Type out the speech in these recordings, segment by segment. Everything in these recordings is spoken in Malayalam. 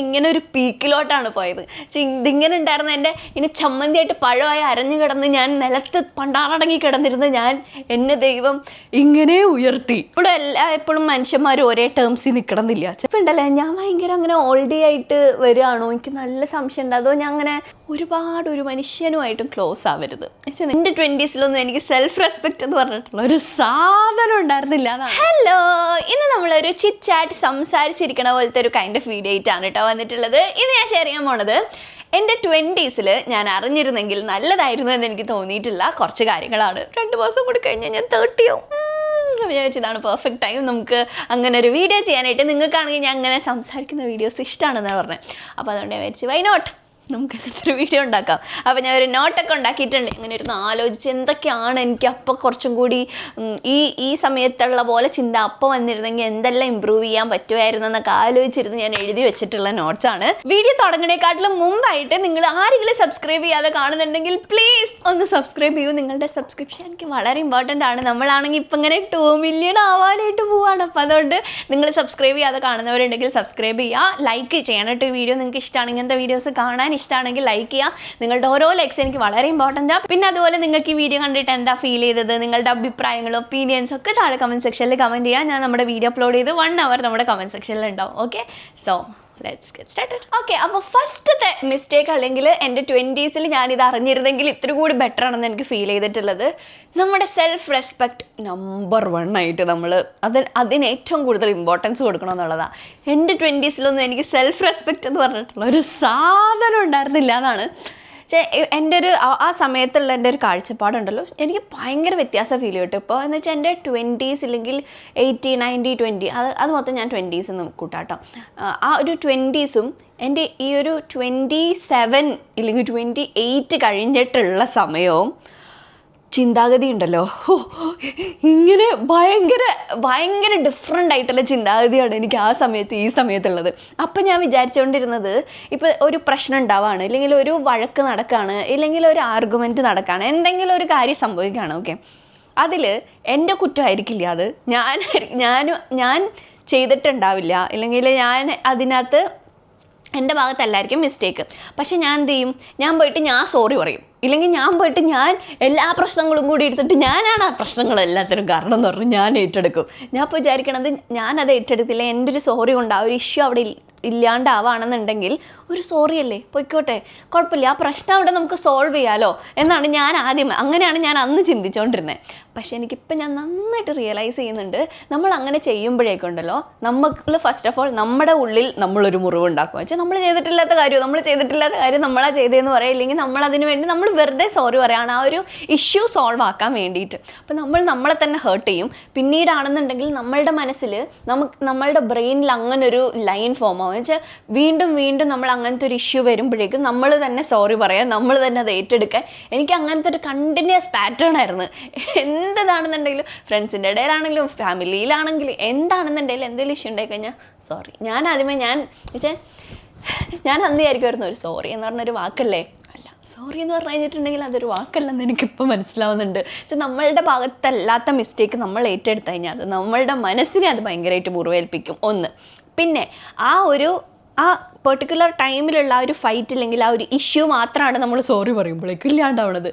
ഇങ്ങനെ ഒരു പീക്കിലോട്ടാണ് പോയത്. ഇതിങ്ങനെ ഉണ്ടായിരുന്ന എൻ്റെ ഇങ്ങനെ ചമ്മന്തിയായിട്ട് പഴമായി അരഞ്ഞു കിടന്ന് ഞാൻ നിലത്ത് പണ്ടാറടങ്ങി കിടന്നിരുന്ന എന്നെ ദൈവം ഇങ്ങനെ ഉയർത്തി. ഇവിടെ എപ്പോഴും മനുഷ്യന്മാരും ഒരേ ടേംസിൽ നിൽക്കണമെന്നില്ല. ചിലപ്പോൾ ഉണ്ടല്ലേ, ഞാൻ ഭയങ്കര അങ്ങനെ ഓൾഡി ആയിട്ട് വരികയാണോ, എനിക്ക് നല്ല സംശയം ഉണ്ട്. അതോ ഞാൻ അങ്ങനെ ഒരുപാട് ഒരു മനുഷ്യനുമായിട്ടും ക്ലോസ് ആവരുത്. എൻ്റെ 20s എനിക്ക് സെൽഫ് റെസ്പെക്റ്റ് എന്ന് പറഞ്ഞിട്ടുള്ള ഒരു സാധനം ഉണ്ടായിരുന്നില്ല. ഹലോ, ഇന്ന് നമ്മളൊരു ചിറ്റ് ചാറ്റ് സംസാരിച്ചിരിക്കണ പോലത്തെ ഒരു കൈൻഡ് ഓഫ് വീഡിയോ ആയിട്ടാണ് കേട്ടോ വന്നിട്ടുള്ളത്. ഇന്ന് ഞാൻ ഷെയർ ചെയ്യാൻ പോണത് എൻ്റെ 20s ഞാൻ അറിഞ്ഞിരുന്നെങ്കിൽ നല്ലതായിരുന്നു എന്ന് എനിക്ക് തോന്നിയിട്ടില്ല കുറച്ച് കാര്യങ്ങളാണ്. 2 മാസം കൂടി കഴിഞ്ഞാൽ ഞാൻ 30 ആവും. ഞാൻ വെച്ചതാണ് പെർഫെക്റ്റ് ടൈം നമുക്ക് അങ്ങനെ ഒരു വീഡിയോ ചെയ്യാനായിട്ട്. നിങ്ങൾക്കാണെങ്കിൽ ഞാൻ അങ്ങനെ സംസാരിക്കുന്ന വീഡിയോസ് ഇഷ്ടമാണെന്നാണ് പറഞ്ഞത്. അപ്പോൾ അതുകൊണ്ട് ഞാൻ വിചാരിച്ചു വൈ നോട്ട്, നമുക്ക് അങ്ങനത്തെ ഒരു വീഡിയോ ഉണ്ടാക്കാം. അപ്പോൾ ഞാൻ ഒരു നോട്ടൊക്കെ ഉണ്ടാക്കിയിട്ടുണ്ട്. ഇങ്ങനെ ഇരുന്ന് ആലോചിച്ച് എന്തൊക്കെയാണ് എനിക്ക് അപ്പോൾ കുറച്ചും കൂടി ഈ സമയത്തുള്ള പോലെ ചിന്ത അപ്പോൾ വന്നിരുന്നെങ്കിൽ എന്തെല്ലാം ഇമ്പ്രൂവ് ചെയ്യാൻ പറ്റുമായിരുന്നു എന്നൊക്കെ ആലോചിച്ചിരുന്ന് ഞാൻ എഴുതി വെച്ചിട്ടുള്ള നോട്ട്സാണ്. വീഡിയോ തുടങ്ങണേക്കാട്ടിലും മുമ്പായിട്ട് നിങ്ങൾ ആരെങ്കിലും സബ്സ്ക്രൈബ് ചെയ്യാതെ കാണുന്നുണ്ടെങ്കിൽ പ്ലീസ് ഒന്ന് സബ്സ്ക്രൈബ് ചെയ്യൂ. നിങ്ങളുടെ സബ്സ്ക്രിപ്ഷൻ എനിക്ക് വളരെ ഇമ്പോർട്ടൻ്റ് ആണ്. നമ്മളാണെങ്കിൽ ഇപ്പം ഇങ്ങനെ 2 മില്യൺ ആവാനായിട്ട് പോവാണ്. അപ്പോൾ അതുകൊണ്ട് നിങ്ങൾ സബ്സ്ക്രൈബ് ചെയ്യാതെ കാണുന്നവരുണ്ടെങ്കിൽ സബ്സ്ക്രൈബ് ചെയ്യുക, ലൈക്ക് ചെയ്യണം കേട്ടോ. ഈ വീഡിയോ നിങ്ങൾക്ക് ഇഷ്ടമാണ്, ഇങ്ങനത്തെ വീഡിയോസ് കാണാൻ ഇഷ്ടമാണെങ്കിൽ ലൈക്ക് ചെയ്യുക. നിങ്ങളുടെ ഓരോ ലൈക്സ് എനിക്ക് വളരെ ഇമ്പോർട്ടൻ്റ് ആണ്. പിന്നെ അതുപോലെ നിങ്ങൾക്ക് ഈ വീഡിയോ കണ്ടിട്ട് എന്താ ഫീൽ ചെയ്തത്, നിങ്ങളുടെ അഭിപ്രായങ്ങളും ഒപ്പീനിയൻസ് ഒക്കെ താഴെ കമൻറ്റ് സെക്ഷനിൽ കമൻറ്റ് ചെയ്യുക. ഞാൻ നമ്മുടെ വീഡിയോ അപ്ലോഡ് ചെയ്ത് 1 hour നമ്മുടെ കമൻറ്റ് സെക്ഷനിൽ ഉണ്ടാവും. Okay, so let's get started. Okay, അപ്പോൾ ഫസ്റ്റത്തെ മിസ്റ്റേക്ക് അല്ലെങ്കിൽ എൻ്റെ 20s ഞാനിത് അറിഞ്ഞിരുന്നെങ്കിൽ ഇത്തിരി കൂടി ബെറ്റർ ആണെന്ന് എനിക്ക് ഫീൽ ചെയ്തിട്ടുള്ളത്, നമ്മുടെ സെൽഫ് റെസ്പെക്റ്റ് നമ്പർ 1 ആയിട്ട് നമ്മൾ അതിന് ഏറ്റവും കൂടുതൽ ഇമ്പോർട്ടൻസ് കൊടുക്കണം എന്നുള്ളതാണ്. എൻ്റെ 20s എനിക്ക് സെൽഫ് റെസ്പെക്റ്റ് എന്ന് പറഞ്ഞിട്ടുള്ള ഒരു സാധനം ഉണ്ടായിരുന്നില്ല എന്നാണ്. എൻ്റെ ഒരു ആ സമയത്തുള്ള എൻ്റെ ഒരു കാഴ്ചപ്പാടുണ്ടല്ലോ, എനിക്ക് ഭയങ്കര വ്യത്യാസം ഫീൽ ചെയ്യും. ഇപ്പോൾ എന്ന് വെച്ചാൽ എൻ്റെ 20s ഇല്ലെങ്കിൽ 80, 90, 20 അത് മൊത്തം ഞാൻ 20s കൂട്ടാട്ടോ. ആ ഒരു 20s എൻ്റെ ഈ ഒരു 27 ഇല്ലെങ്കിൽ 28 കഴിഞ്ഞിട്ടുള്ള സമയവും ചിന്താഗതി ഉണ്ടല്ലോ, ഇങ്ങനെ ഭയങ്കര ഡിഫറെൻ്റ് ആയിട്ടുള്ള ചിന്താഗതിയാണ് എനിക്ക് ആ സമയത്ത് ഈ സമയത്തുള്ളത്. അപ്പം ഞാൻ വിചാരിച്ചുകൊണ്ടിരുന്നത്, ഇപ്പോൾ ഒരു പ്രശ്നം ഉണ്ടാവുകയാണ്, ഇല്ലെങ്കിൽ ഒരു വഴക്ക് നടക്കുകയാണ്, ഇല്ലെങ്കിൽ ഒരു ആർഗ്യുമെൻറ്റ് നടക്കുകയാണ്, എന്തെങ്കിലും ഒരു കാര്യം സംഭവിക്കുകയാണ്. ഓക്കെ, അതിൽ എൻ്റെ കുറ്റമായിരിക്കില്ല, അത് ഞാൻ ചെയ്തിട്ടുണ്ടാവില്ല, ഇല്ലെങ്കിൽ ഞാൻ അതിനകത്ത് എൻ്റെ ഭാഗത്തല്ലായിരിക്കും മിസ്റ്റേക്ക്. പക്ഷെ ഞാൻ എന്ത് ചെയ്യും, ഞാൻ പോയിട്ട് സോറി പറയും, ഇല്ലെങ്കിൽ ഞാൻ പോയിട്ട് എല്ലാ പ്രശ്നങ്ങളും കൂടി എടുത്തിട്ട് ഞാനാണ് ആ പ്രശ്നങ്ങളെല്ലാത്തിനും കാരണം എന്ന് പറഞ്ഞ് ഞാൻ ഏറ്റെടുക്കും. ഞാൻ ഇപ്പോൾ വിചാരിക്കണത് ഞാനത് ഏറ്റെടുത്തില്ല, എൻ്റെ ഒരു സോറി കൊണ്ട് ആ ഒരു ഇഷ്യൂ അവിടെ ഇല്ലാണ്ടാവുകയാണെന്നുണ്ടെങ്കിൽ ഒരു സോറി അല്ലേ, പൊയ്ക്കോട്ടെ, കുഴപ്പമില്ല, ആ പ്രശ്നം അവിടെ നമുക്ക് സോൾവ് ചെയ്യാമല്ലോ എന്നാണ് അങ്ങനെയാണ് ഞാൻ അന്ന് ചിന്തിച്ചുകൊണ്ടിരുന്നത്. പക്ഷേ എനിക്കിപ്പോൾ ഞാൻ നന്നായിട്ട് റിയലൈസ് ചെയ്യുന്നുണ്ട്, നമ്മൾ അങ്ങനെ ചെയ്യുമ്പോഴേക്കുണ്ടല്ലോ നമ്മൾ ഫസ്റ്റ് ഓഫ് ഓൾ നമ്മുടെ ഉള്ളിൽ നമ്മളൊരു മുറിവുണ്ടാക്കും. വെച്ചാൽ നമ്മൾ ചെയ്തിട്ടില്ലാത്ത കാര്യം നമ്മളാ ചെയ്തതെന്ന് പറയാം, ഇല്ലെങ്കിൽ നമ്മളതിന് വേണ്ടി നമ്മൾ വെറുതെ സോറി പറയുകയാണ് ആ ഒരു ഇഷ്യൂ സോൾവ് ആക്കാൻ വേണ്ടിയിട്ട്. അപ്പോൾ നമ്മളെ തന്നെ ഹേർട്ട് ചെയ്യും. പിന്നീടാണെന്നുണ്ടെങ്കിൽ നമ്മളുടെ മനസ്സിൽ നമ്മളുടെ ബ്രെയിനിൽ അങ്ങനെ ഒരു ലൈൻ ഫോം ആവും. വെച്ചാൽ വീണ്ടും നമ്മൾ അങ്ങനത്തെ ഒരു ഇഷ്യൂ വരുമ്പോഴേക്കും നമ്മൾ തന്നെ സോറി പറയാൻ, നമ്മൾ തന്നെ അത് ഏറ്റെടുക്കാൻ. എനിക്ക് അങ്ങനത്തെ ഒരു കണ്ടിന്യൂസ് പാറ്റേൺ ആയിരുന്നു. എന്താണെന്നുണ്ടെങ്കിലും ഫ്രണ്ട്സിൻ്റെ ഇടയിലാണെങ്കിലും ഫാമിലിയിലാണെങ്കിലും എന്താണെന്നുണ്ടെങ്കിലും എന്തെങ്കിലും ഇഷ്യൂ ഉണ്ടായി കഴിഞ്ഞാൽ സോറി. ഞാൻ അന്ന് വിചാരിക്കുമായിരുന്നു, ഒരു സോറി എന്ന് പറഞ്ഞൊരു വാക്കല്ലേ, അല്ല, സോറി എന്ന് പറഞ്ഞു കഴിഞ്ഞിട്ടുണ്ടെങ്കിൽ അതൊരു വാക്കല്ലെന്ന് എനിക്കിപ്പോൾ മനസ്സിലാവുന്നുണ്ട്. നമ്മളുടെ ഭാഗത്തല്ലാത്ത മിസ്റ്റേക്ക് നമ്മൾ ഏറ്റെടുത്തു കഴിഞ്ഞാൽ അത് നമ്മളുടെ മനസ്സിനെ അത് ഭയങ്കരമായിട്ട് മുറിവേൽപ്പിക്കും. ഒന്ന്, പിന്നെ ആ പെർട്ടിക്കുലർ ടൈമിലുള്ള ആ ഒരു ഫൈറ്റ് ഇല്ലെങ്കിൽ ആ ഒരു ഇഷ്യൂ മാത്രമാണ് നമ്മൾ സോറി പറയുമ്പോഴേക്കും ഇല്ലാണ്ടാവുന്നത്.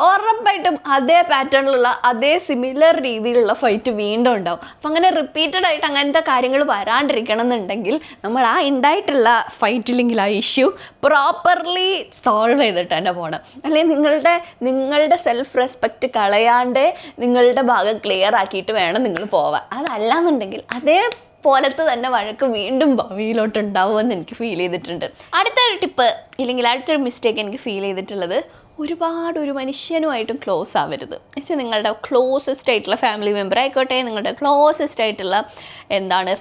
ഉറപ്പായിട്ടും അതേ പാറ്റേണിലുള്ള അതേ സിമിലർ രീതിയിലുള്ള ഫൈറ്റ് വീണ്ടും ഉണ്ടാവും. അപ്പം അങ്ങനെ റിപ്പീറ്റഡ് ആയിട്ട് അങ്ങനത്തെ കാര്യങ്ങൾ വരാണ്ടിരിക്കണം എന്നുണ്ടെങ്കിൽ നമ്മൾ ആ ഉണ്ടായിട്ടുള്ള ഫൈറ്റില്ലെങ്കിൽ ആ ഇഷ്യൂ പ്രോപ്പർലി സോൾവ് ചെയ്തിട്ട് തന്നെ പോകണം. അല്ലെങ്കിൽ നിങ്ങളുടെ സെൽഫ് റെസ്പെക്റ്റ് കളയാണ്ട് നിങ്ങളുടെ ഭാഗം ക്ലിയർ ആക്കിയിട്ട് വേണം നിങ്ങൾ പോവാൻ. അതല്ലാന്നുണ്ടെങ്കിൽ പോലത്തെ തന്നെ വഴക്ക് വീണ്ടും ഭാവിയിലോട്ട് ഉണ്ടാവുമെന്ന് എനിക്ക് ഫീൽ ചെയ്തിട്ടുണ്ട്. അടുത്തൊരു ടിപ്പ് ഇല്ലെങ്കിൽ അടുത്തൊരു മിസ്റ്റേക്ക് എനിക്ക് ഫീൽ ചെയ്തിട്ടുള്ളത്, ഒരു മനുഷ്യനുമായിട്ടും ക്ലോസ് ആവരുത്. വെച്ചാൽ നിങ്ങളുടെ ക്ലോസസ്റ്റ് ആയിട്ടുള്ള ഫാമിലി മെമ്പർ ആയിക്കോട്ടെ, നിങ്ങളുടെ ക്ലോസസ്റ്റ് ആയിട്ടുള്ള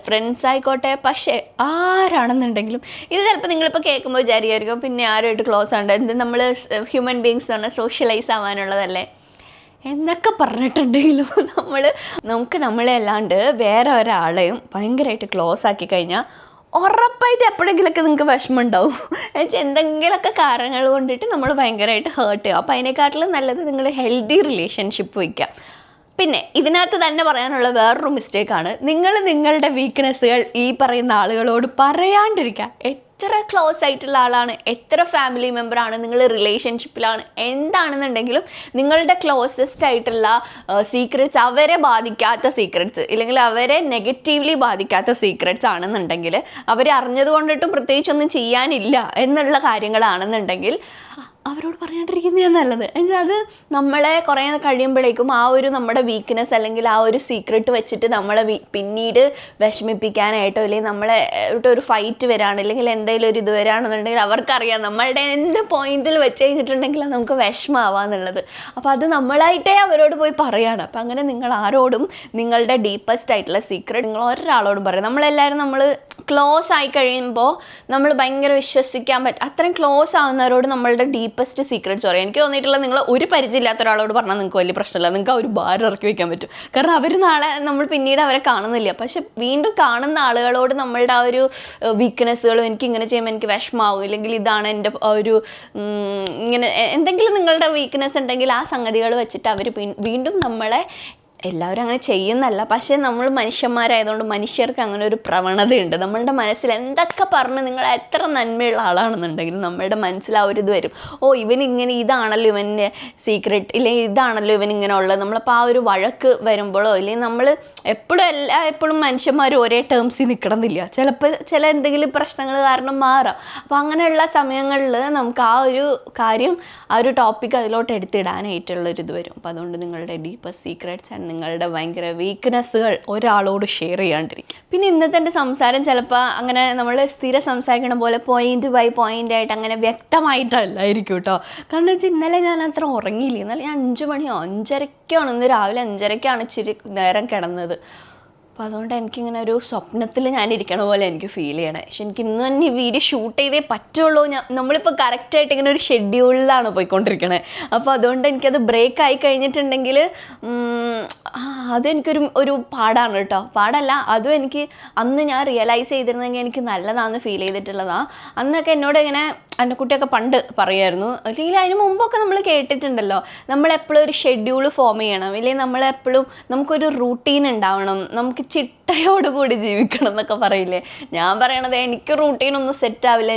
ഫ്രണ്ട്സ് ആയിക്കോട്ടെ, പക്ഷേ ആരാണെന്നുണ്ടെങ്കിലും ഇത് ചിലപ്പോൾ നിങ്ങളിപ്പോൾ കേൾക്കുമ്പോൾ വിചാരിക്കുമായിരിക്കും പിന്നെ ആരുമായിട്ട് ക്ലോസ് ആണ്, നമ്മൾ ഹ്യൂമൻ ബീങ്സ് എന്ന് പറഞ്ഞാൽ സോഷ്യലൈസ് ആവാനുള്ളതല്ലേ എന്നൊക്കെ പറഞ്ഞിട്ടുണ്ടെങ്കിലും നമുക്ക് നമ്മളെ അല്ലാണ്ട് വേറെ ഒരാളെയും ഭയങ്കരമായിട്ട് ക്ലോസ് ആക്കി കഴിഞ്ഞാൽ ഉറപ്പായിട്ട് എപ്പോഴെങ്കിലൊക്കെ നിങ്ങൾക്ക് വിഷമം ഉണ്ടാവും. എന്തെങ്കിലുമൊക്കെ കാരണങ്ങൾ കൊണ്ടിട്ട് നമ്മൾ ഭയങ്കരമായിട്ട് ഹേർട്ട് ചെയ്യും. അപ്പോൾ അതിനെക്കാട്ടിലും നല്ലത് നിങ്ങൾ ഹെൽത്തി റിലേഷൻഷിപ്പ് വയ്ക്കുക. പിന്നെ ഇതിനകത്ത് തന്നെ പറയാനുള്ള വേറൊരു മിസ്റ്റേക്കാണ്, നിങ്ങളുടെ വീക്ക്നെസ്സുകൾ ഈ പറയുന്ന ആളുകളോട് പറയാണ്ടിരിക്കുക. എത്ര ക്ലോസ് ആയിട്ടുള്ള ആളാണ്, എത്ര ഫാമിലി മെമ്പറാണ്, നിങ്ങൾ റിലേഷൻഷിപ്പിലാണ്, എന്താണെന്നുണ്ടെങ്കിലും നിങ്ങളുടെ ക്ലോസസ്റ്റ് ആയിട്ടുള്ള സീക്രറ്റ്സ്, അവരെ ബാധിക്കാത്ത സീക്രറ്റ്സ്, ഇല്ലെങ്കിൽ അവരെ നെഗറ്റീവ്ലി ബാധിക്കാത്ത സീക്രറ്റ്സ് ആണെന്നുണ്ടെങ്കിൽ, അവർ അറിഞ്ഞത് കൊണ്ടിട്ടും പ്രത്യേകിച്ചൊന്നും ചെയ്യാനില്ല എന്നുള്ള കാര്യങ്ങളാണെന്നുണ്ടെങ്കിൽ അവരോട് പറയാണ്ടിരിക്കുന്നതാണ് നല്ലത്. എന്നുവെച്ചാൽ അത് നമ്മളെ കുറേ കഴിയുമ്പോഴേക്കും ആ ഒരു നമ്മുടെ വീക്ക്നെസ് അല്ലെങ്കിൽ ആ ഒരു സീക്രട്ട് വെച്ചിട്ട് നമ്മളെ പിന്നീട് വിഷമിപ്പിക്കാനായിട്ടോ അല്ലെങ്കിൽ നമ്മളെ ഒരു ഫൈറ്റ് വരാണ്, അല്ലെങ്കിൽ എന്തെങ്കിലും ഒരു ഇത് വരാണെന്നുണ്ടെങ്കിൽ അവർക്കറിയാം നമ്മളുടെ എന്ത് പോയിന്റിൽ വെച്ച് കഴിഞ്ഞിട്ടുണ്ടെങ്കിൽ നമുക്ക് വിഷമമാവാന്നുള്ളത്. അപ്പോൾ അത് നമ്മളായിട്ടേ അവരോട് പോയി പറയുകയാണ്. അപ്പോൾ അങ്ങനെ നിങ്ങൾ ആരോടും നിങ്ങളുടെ ഡീപ്പസ്റ്റ് ആയിട്ടുള്ള സീക്രട്ട് നിങ്ങൾ ഒരാളോടും പറയും. നമ്മളെല്ലാവരും നമ്മൾ ക്ലോസ് ആയി കഴിയുമ്പോൾ നമ്മൾ ഭയങ്കര വിശ്വസിക്കാൻ അത്രയും ക്ലോസ് ആവുന്നവരോട് നമ്മളുടെ ഡീപ്പസ്റ്റ് സീക്രറ്റ്സ് പറയും. എനിക്ക് തോന്നിയിട്ടുള്ള നിങ്ങൾ ഒരു പരിചയമില്ലാത്ത ഒരാളോട് പറഞ്ഞാൽ നിങ്ങൾക്ക് വലിയ പ്രശ്നമില്ല, നിങ്ങൾക്ക് ആ ഒരു ഭാരം ഇറക്കി വയ്ക്കാൻ പറ്റും. കാരണം അവർ നാളെ നമ്മൾ പിന്നീട് അവരെ കാണുന്നില്ല. പക്ഷെ വീണ്ടും കാണുന്ന ആളുകളോട് നമ്മളുടെ ആ ഒരു വീക്ക്നെസ്സുകളും എനിക്ക് ഇങ്ങനെ ചെയ്യുമ്പോൾ എനിക്ക് വിഷമാവും, ഇല്ലെങ്കിൽ ഇതാണ് എൻ്റെ ഒരു ഇങ്ങനെ എന്തെങ്കിലും നിങ്ങളുടെ വീക്ക്നെസ് ഉണ്ടെങ്കിൽ ആ സംഗതികൾ വെച്ചിട്ട് അവർ വീണ്ടും നമ്മളെ, എല്ലാവരും അങ്ങനെ ചെയ്യുന്നല്ല, പക്ഷേ നമ്മൾ മനുഷ്യന്മാരായതുകൊണ്ട് മനുഷ്യർക്ക് അങ്ങനെ ഒരു പ്രവണതയുണ്ട്. നമ്മളുടെ മനസ്സിൽ എന്തൊക്കെ പറഞ്ഞ് നിങ്ങൾ എത്ര നന്മയുള്ള ആളാണെന്നുണ്ടെങ്കിലും നമ്മളുടെ മനസ്സിൽ ആ ഒരു ഇത് വരും, ഓ ഇവനിങ്ങനെ, ഇതാണല്ലോ ഇവൻ്റെ സീക്രട്ട്, ഇല്ലെങ്കിൽ ഇതാണല്ലോ ഇവൻ ഇങ്ങനെ ഉള്ളത്. നമ്മളപ്പോൾ ആ ഒരു വഴക്ക് വരുമ്പോഴോ, ഇല്ലെങ്കിൽ നമ്മൾ എപ്പോഴും മനുഷ്യന്മാർ ഒരേ ടേംസിൽ നിൽക്കണമെന്നില്ല, ചിലപ്പോൾ ചില എന്തെങ്കിലും പ്രശ്നങ്ങൾ കാരണം മാറാം. അപ്പോൾ അങ്ങനെയുള്ള സമയങ്ങളിൽ നമുക്ക് ആ ഒരു കാര്യം, ആ ഒരു ടോപ്പിക് അതിലോട്ട് എടുത്തിടാനായിട്ടുള്ളൊരിത് വരും. അപ്പോൾ അതുകൊണ്ട് നിങ്ങളുടെ ഡീപ്പസ്റ്റ് സീക്രറ്റ്സ് ആൻഡ് നിങ്ങളുടെ ഭയങ്കര വീക്ക്നെസ്സുകൾ ഒരാളോട് ഷെയർ ചെയ്യാണ്ടിരിക്കും. പിന്നെ ഇന്നത്തെ എൻ്റെ സംസാരം ചിലപ്പോൾ അങ്ങനെ നമ്മൾ സ്ഥിരം സംസാരിക്കണ പോലെ പോയിന്റ് ബൈ പോയിൻ്റ് ആയിട്ട് അങ്ങനെ വ്യക്തമായിട്ടല്ലായിരിക്കും കേട്ടോ. കാരണം വെച്ചാൽ ഇന്നലെ ഞാൻ അത്ര ഉറങ്ങിയില്ല. ഇന്നലെ ഞാൻ 5 മണിയോ 5:30ക്കാണ്, ഇന്ന് രാവിലെ 5:30ക്കാണ് ഇച്ചിരി നേരം കിടന്നത്. അപ്പോൾ അതുകൊണ്ട് എനിക്കിങ്ങനെ ഒരു സ്വപ്നത്തിൽ ഞാൻ ഇരിക്കണ പോലെ എനിക്ക് ഫീൽ ചെയ്യണേ. പക്ഷെ എനിക്ക് ഇന്ന് തന്നെ ഈ വീഡിയോ ഷൂട്ട് ചെയ്തേ പറ്റുള്ളൂ. നമ്മളിപ്പോൾ കറക്റ്റായിട്ട് ഇങ്ങനെ ഒരു ഷെഡ്യൂളിലാണ് പോയിക്കൊണ്ടിരിക്കണേ. അപ്പോൾ അതുകൊണ്ട് എനിക്കത് ബ്രേക്ക് ആയി കഴിഞ്ഞിട്ടുണ്ടെങ്കിൽ അതെനിക്കൊരു പാടാണ് കേട്ടോ. പാടല്ല, അതും എനിക്ക് അന്ന് ഞാൻ റിയലൈസ് ചെയ്തിരുന്നെങ്കിൽ എനിക്ക് നല്ലതാണെന്ന് ഫീൽ ചെയ്തിട്ടുള്ളതാണ്. അന്നൊക്കെ എന്നോട് ഇങ്ങനെ എൻ്റെ കുട്ടിയൊക്കെ പണ്ട് പറയുമായിരുന്നു, അല്ലെങ്കിൽ അതിന് മുമ്പൊക്കെ നമ്മൾ കേട്ടിട്ടുണ്ടല്ലോ, നമ്മളെപ്പോഴും ഒരു ഷെഡ്യൂൾ ഫോം ചെയ്യണം, ഇല്ലെങ്കിൽ നമ്മളെപ്പോഴും നമുക്കൊരു റൂട്ടീൻ ഉണ്ടാവണം, നമുക്ക് ചിട്ടയോടുകൂടി ജീവിക്കണം എന്നൊക്കെ പറയില്ലേ. ഞാൻ പറയണത് എനിക്ക് റൂട്ടീനൊന്നും സെറ്റാവില്ല,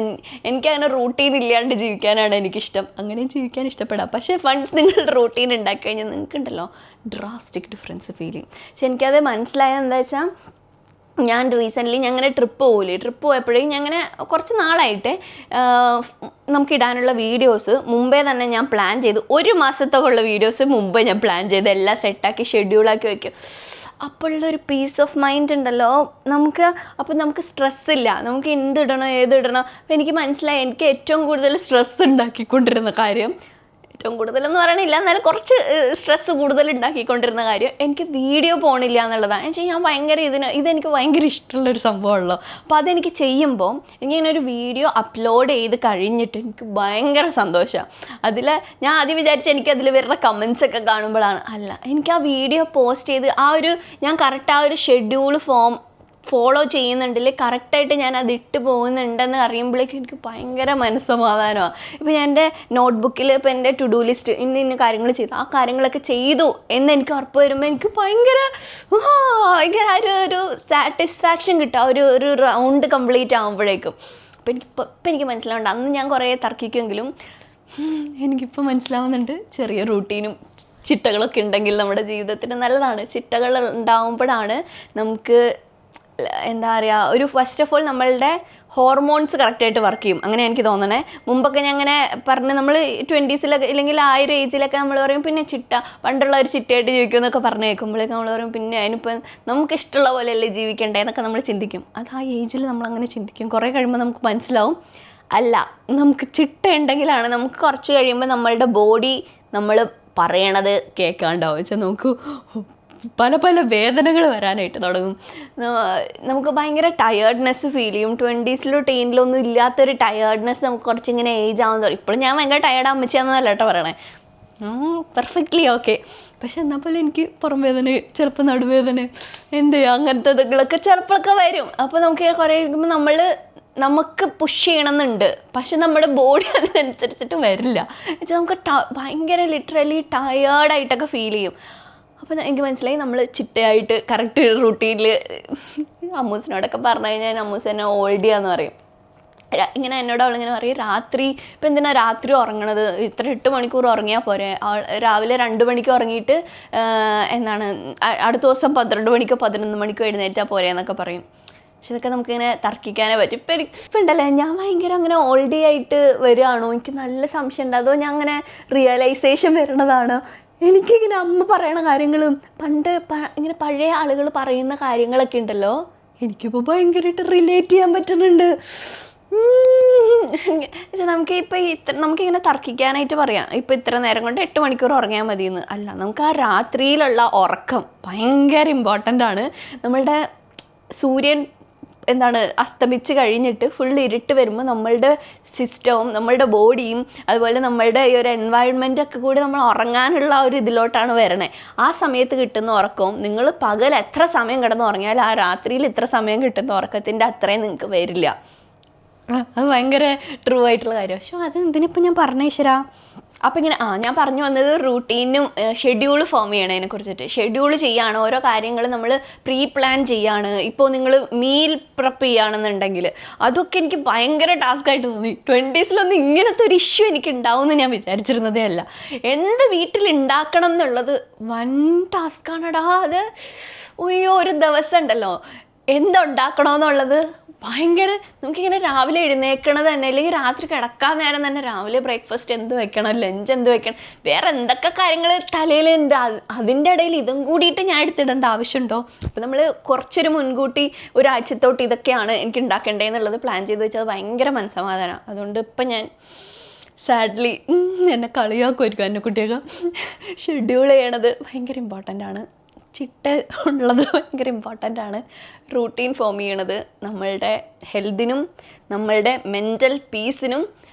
എനിക്കങ്ങനെ റൂട്ടീൻ ഇല്ലാണ്ട് ജീവിക്കാനാണ് എനിക്കിഷ്ടം. അങ്ങനെ ജീവിക്കാൻ ഇഷ്ടപ്പെടാം. പക്ഷേ വൺസ് നിങ്ങളുടെ റൂട്ടീൻ ഉണ്ടാക്കി കഴിഞ്ഞാൽ നിങ്ങൾക്കുണ്ടല്ലോ ഡ്രാസ്റ്റിക് ഡിഫറൻസ് ഫീൽ ചെയ്യും. പക്ഷെ എനിക്കത് മനസ്സിലായത് എന്താ വെച്ചാൽ, ഞാൻ റീസെൻ്റ്ലി ഞങ്ങനെ ട്രിപ്പ് പോയപ്പോഴേക്കും ഞങ്ങനെ കുറച്ച് നാളായിട്ട് നമുക്കിടാനുള്ള വീഡിയോസ് മുമ്പേ തന്നെ ഞാൻ പ്ലാൻ ചെയ്തു. 1 മാസത്തോളമുള്ള വീഡിയോസ് മുമ്പേ ഞാൻ പ്ലാൻ ചെയ്ത് എല്ലാം സെറ്റാക്കി ഷെഡ്യൂളാക്കി വയ്ക്കും. അപ്പോഴുള്ളൊരു പീസ് ഓഫ് മൈൻഡ് ഉണ്ടല്ലോ നമുക്ക്. അപ്പോൾ നമുക്ക് സ്ട്രെസ്സില്ല, നമുക്ക് എന്തിടണം ഏതിടണം. അപ്പോൾ എനിക്ക് മനസ്സിലായി, എനിക്ക് ഏറ്റവും കൂടുതൽ സ്ട്രെസ്സ് ഉണ്ടാക്കിക്കൊണ്ടിരുന്ന കാര്യം, ഏറ്റവും കൂടുതലെന്ന് പറയണില്ല എന്നാലും കുറച്ച് സ്ട്രെസ്സ് കൂടുതൽ ഉണ്ടാക്കിക്കൊണ്ടിരുന്ന കാര്യം എനിക്ക് വീഡിയോ പോകണില്ല എന്നുള്ളതാണ്. എന്നുവെച്ചാൽ ഞാൻ ഭയങ്കര ഇതെനിക്ക് ഭയങ്കര ഇഷ്ടമുള്ളൊരു സംഭവമുള്ളൂ. അപ്പോൾ അതെനിക്ക് ചെയ്യുമ്പോൾ എനിക്കിങ്ങനെ ഒരു വീഡിയോ അപ്ലോഡ് ചെയ്ത് കഴിഞ്ഞിട്ട് എനിക്ക് ഭയങ്കര സന്തോഷമാണ്. ഞാൻ ആദ്യം വിചാരിച്ച എനിക്കതിൽ വരുന്ന കമൻസൊക്കെ കാണുമ്പോഴാണ്, അല്ല എനിക്ക് ആ വീഡിയോ പോസ്റ്റ് ചെയ്ത് ഞാൻ കറക്റ്റ് ആ ഒരു ഷെഡ്യൂൾ ഫോളോ ചെയ്യുന്നുണ്ടല്ലേ, കറക്റ്റായിട്ട് ഞാൻ അത് ഇട്ട് പോകുന്നുണ്ടെന്ന് അറിയുമ്പോഴേക്കും എനിക്ക് ഭയങ്കര മനസ്സമാധാനമാണ്. ഇപ്പോൾ ഞാൻ എൻ്റെ നോട്ട്ബുക്കിൽ ഇപ്പോൾ എൻ്റെ ടു ഡു ലിസ്റ്റ് ഇന്ന കാര്യങ്ങൾ ചെയ്തു, ആ കാര്യങ്ങളൊക്കെ ചെയ്തു എന്ന് എനിക്ക് ഉറപ്പ് വരുമ്പോൾ എനിക്ക് ഭയങ്കര ഒരു സാറ്റിസ്ഫാക്ഷൻ കിട്ടുക, ഒരു റൗണ്ട് കംപ്ലീറ്റ് ആകുമ്പോഴേക്കും. അപ്പോൾ എനിക്ക് മനസ്സിലാവുന്നുണ്ട്, അന്ന് ഞാൻ കുറേ തർക്കിക്കുമെങ്കിലും എനിക്കിപ്പോൾ മനസ്സിലാവുന്നുണ്ട്, ചെറിയ റൂട്ടീനും ചിട്ടകളൊക്കെ ഉണ്ടെങ്കിൽ നമ്മുടെ ജീവിതത്തിന് നല്ലതാണ്. ചിട്ടകൾ ഉണ്ടാകുമ്പോഴാണ് നമുക്ക് എന്താ പറയുക, ഒരു ഫസ്റ്റ് ഓഫ് ഓൾ നമ്മളുടെ ഹോർമോൺസ് കറക്റ്റായിട്ട് വർക്ക് ചെയ്യും. അങ്ങനെ എനിക്ക് തോന്നണേ. മുമ്പൊക്കെ ഞാൻ അങ്ങനെ പറഞ്ഞ് നമ്മൾ 20s ഇല്ലെങ്കിൽ ആ ഒരു ഏജിലൊക്കെ നമ്മൾ പറയും പിന്നെ പണ്ടുള്ള ഒരു ചിട്ടയായിട്ട് ജീവിക്കും എന്നൊക്കെ പറഞ്ഞ് കേൾക്കുമ്പോഴേക്കും നമ്മൾ പറയും പിന്നെ അതിനിപ്പോൾ നമുക്ക് ഇഷ്ടമുള്ള പോലെയല്ലേ ജീവിക്കണ്ടേ എന്നൊക്കെ നമ്മൾ ചിന്തിക്കും. അത് ആ ഏജിൽ നമ്മളങ്ങനെ ചിന്തിക്കും. കുറേ കഴിയുമ്പോൾ നമുക്ക് മനസ്സിലാവും, അല്ല നമുക്ക് ചിട്ട ഉണ്ടെങ്കിലാണ് നമുക്ക് കുറച്ച് കഴിയുമ്പോൾ നമ്മളുടെ ബോഡി നമ്മൾ പറയണത് കേൾക്കാണ്ടാവും. വെച്ചാൽ നമുക്ക് പല വേദനകൾ വരാനായിട്ട് തുടങ്ങും. നമുക്ക് ഭയങ്കര ടയേർഡ്നെസ് ഫീൽ ചെയ്യും. 20s-ലോ 10-ലോ ഒന്നും ഇല്ലാത്തൊരു ടയേർഡ്നെസ് നമുക്ക് കുറച്ചിങ്ങനെ ഏജ് ആവുന്ന തുടങ്ങി. ഇപ്പോഴും ഞാൻ ഭയങ്കര ടയേർഡ് അമ്മച്ചാന്നല്ല കേട്ടോ പറയണേ, പെർഫെക്റ്റ്ലി ഓക്കെ. പക്ഷെ എന്നാൽ പോലെ എനിക്ക് പുറം വേദന, ചിലപ്പോൾ നടുവേദന, എന്ത് ചെയ്യുക, അങ്ങനത്തെ ഇതൊക്കെ ചിലപ്പോഴൊക്കെ വരും. അപ്പോൾ നമുക്ക് കുറേ ഇരിക്കുമ്പോൾ നമുക്ക് പുഷ് ചെയ്യണമെന്നുണ്ട്, പക്ഷെ നമ്മുടെ ബോഡി അതിനനുസരിച്ചിട്ട് വരില്ല. എന്നുവെച്ചാൽ നമുക്ക് ഭയങ്കര ലിറ്ററലി ടയേർഡായിട്ടൊക്കെ ഫീൽ ചെയ്യും. അപ്പോൾ എനിക്ക് മനസ്സിലായി നമ്മൾ ചിട്ടയായിട്ട് കറക്റ്റ് റൂട്ടീനിൽ, അമ്മൂസിനോടൊക്കെ പറഞ്ഞു കഴിഞ്ഞാൽ അമ്മൂസ് എന്നെ ഓൾഡിയാന്ന് പറയും. ഇങ്ങനെ എന്നോട് അവളിങ്ങനെ പറയും, രാത്രി ഇപ്പം എന്തിനാ രാത്രി ഉറങ്ങണത്, ഇത്ര 8 മണിക്കൂർ ഉറങ്ങിയാൽ പോരെ, രാവിലെ 2 മണിക്ക് ഉറങ്ങിയിട്ട് എന്താണ് അടുത്ത ദിവസം 12 മണിക്കോ 11 മണിക്കോ എഴുന്നേറ്റാൽ പോരെ എന്നൊക്കെ പറയും. പക്ഷെ ഇതൊക്കെ നമുക്കിങ്ങനെ തർക്കിക്കാനേ പറ്റും. ഇപ്പം ഉണ്ടല്ലേ, ഞാൻ ഭയങ്കര അങ്ങനെ ഓൾഡി ആയിട്ട് വരികയാണോ, എനിക്ക് നല്ല സംശയം ഉണ്ട്, അതോ ഞാൻ അങ്ങനെ റിയലൈസേഷൻ വരുന്നതാണോ, എനിക്കിങ്ങനെ അമ്മ പറയണ കാര്യങ്ങളും പണ്ട് ഇങ്ങനെ പഴയ ആളുകൾ പറയുന്ന കാര്യങ്ങളൊക്കെ ഉണ്ടല്ലോ, എനിക്കിപ്പോൾ ഭയങ്കരമായിട്ട് റിലേറ്റ് ചെയ്യാൻ പറ്റുന്നുണ്ട്. നമുക്കിങ്ങനെ തർക്കിക്കാനായിട്ട് പറയാം, ഇപ്പം ഇത്ര നേരം കൊണ്ട് 8 മണിക്കൂർ ഉറങ്ങിയാൽ മതിയെന്ന്. അല്ല, നമുക്ക് ആ രാത്രിയിലുള്ള ഉറക്കം ഭയങ്കര ഇമ്പോർട്ടൻ്റ് ആണ്. നമ്മളുടെ സൂര്യൻ അസ്തമിച്ച് കഴിഞ്ഞിട്ട് ഫുൾ ഇരുട്ട് വരുമ്പോൾ നമ്മളുടെ സിസ്റ്റവും നമ്മളുടെ ബോഡിയും അതുപോലെ നമ്മളുടെ ഈ ഒരു എൻവയൺമെൻറ്റൊക്കെ കൂടി നമ്മൾ ഉറങ്ങാനുള്ള ഒരു ഇതിലോട്ടാണ് വരണേ. ആ സമയത്ത് കിട്ടുന്ന ഉറക്കവും നിങ്ങൾ പകൽ എത്ര സമയം കിടന്ന് ഉറങ്ങിയാൽ ആ രാത്രിയിൽ ഇത്ര സമയം കിട്ടുന്ന ഉറക്കത്തിൻ്റെ അത്രയും നിങ്ങൾക്ക് വരില്ല. അത് ഭയങ്കര ട്രൂ ആയിട്ടുള്ള കാര്യം. പക്ഷേ അത് എന്തിനിപ്പോൾ ഞാൻ പറഞ്ഞ ഈശ്വരാ. അപ്പോൾ ഇങ്ങനെ ഞാൻ പറഞ്ഞു വന്നത് റൂട്ടീനും ഷെഡ്യൂൾ ഫോം ചെയ്യണതിനെ കുറിച്ചിട്ട്. ഷെഡ്യൂൾ ചെയ്യുകയാണ്, ഓരോ കാര്യങ്ങൾ നമ്മൾ പ്രീ പ്ലാൻ ചെയ്യുകയാണ്. ഇപ്പോൾ നിങ്ങൾ മീൽ പ്രെപ്പ് ചെയ്യുകയാണെന്നുണ്ടെങ്കിൽ അതൊക്കെ എനിക്ക് ഭയങ്കര ടാസ്ക്കായിട്ട് തോന്നി. 20s ഇങ്ങനത്തെ ഒരു ഇഷ്യൂ എനിക്ക് ഉണ്ടാവുമെന്ന് ഞാൻ വിചാരിച്ചിരുന്നതേ അല്ല. എന്ത് വീട്ടിൽ ഉണ്ടാക്കണം എന്നുള്ളത് വൻ ടാസ്ക്കാണടാ അത്. ഒരു ദിവസം ഉണ്ടല്ലോ എന്തുണ്ടാക്കണമെന്നുള്ളത് ഭയങ്കര, നമുക്കിങ്ങനെ രാവിലെ എഴുന്നേൽക്കണത് തന്നെ, അല്ലെങ്കിൽ രാത്രി കിടക്കാൻ നേരം തന്നെ രാവിലെ ബ്രേക്ക്ഫാസ്റ്റ് എന്ത് വെക്കണം, ലഞ്ച് എന്ത് വെക്കണം, വേറെ എന്തൊക്കെ കാര്യങ്ങൾ തലയിലുണ്ട്, അതിൻ്റെ ഇടയിൽ ഇതും കൂടിയിട്ട് ഞാൻ എടുത്തിടേണ്ട ആവശ്യമുണ്ടോ? അപ്പോൾ നമ്മൾ കുറച്ചൊരു മുൻകൂട്ടി ഒരാഴ്ചത്തോട്ട് ഇതൊക്കെയാണ് എനിക്ക് ഉണ്ടാക്കേണ്ടതെന്നുള്ളത് പ്ലാൻ ചെയ്ത് വെച്ചത് ഭയങ്കര മനസ്സമാധാനമാണ്. അതുകൊണ്ട് ഇപ്പം ഞാൻ സാഡ്ലി എന്നെ കളിയാക്കുമായിരിക്കും എൻ്റെ കുട്ടിയൊക്കെ. ഷെഡ്യൂൾ ചെയ്യണത് ഭയങ്കര ഇമ്പോർട്ടൻ്റ് ആണ്. ചിട്ട ഉള്ളത് ഭയങ്കര ഇമ്പോർട്ടൻ്റ് ആണ്. റൂട്ടീൻ ഫോം ചെയ്യണത് നമ്മളുടെ ഹെൽത്തിനും നമ്മളുടെ മെൻ്റൽ പീസിനും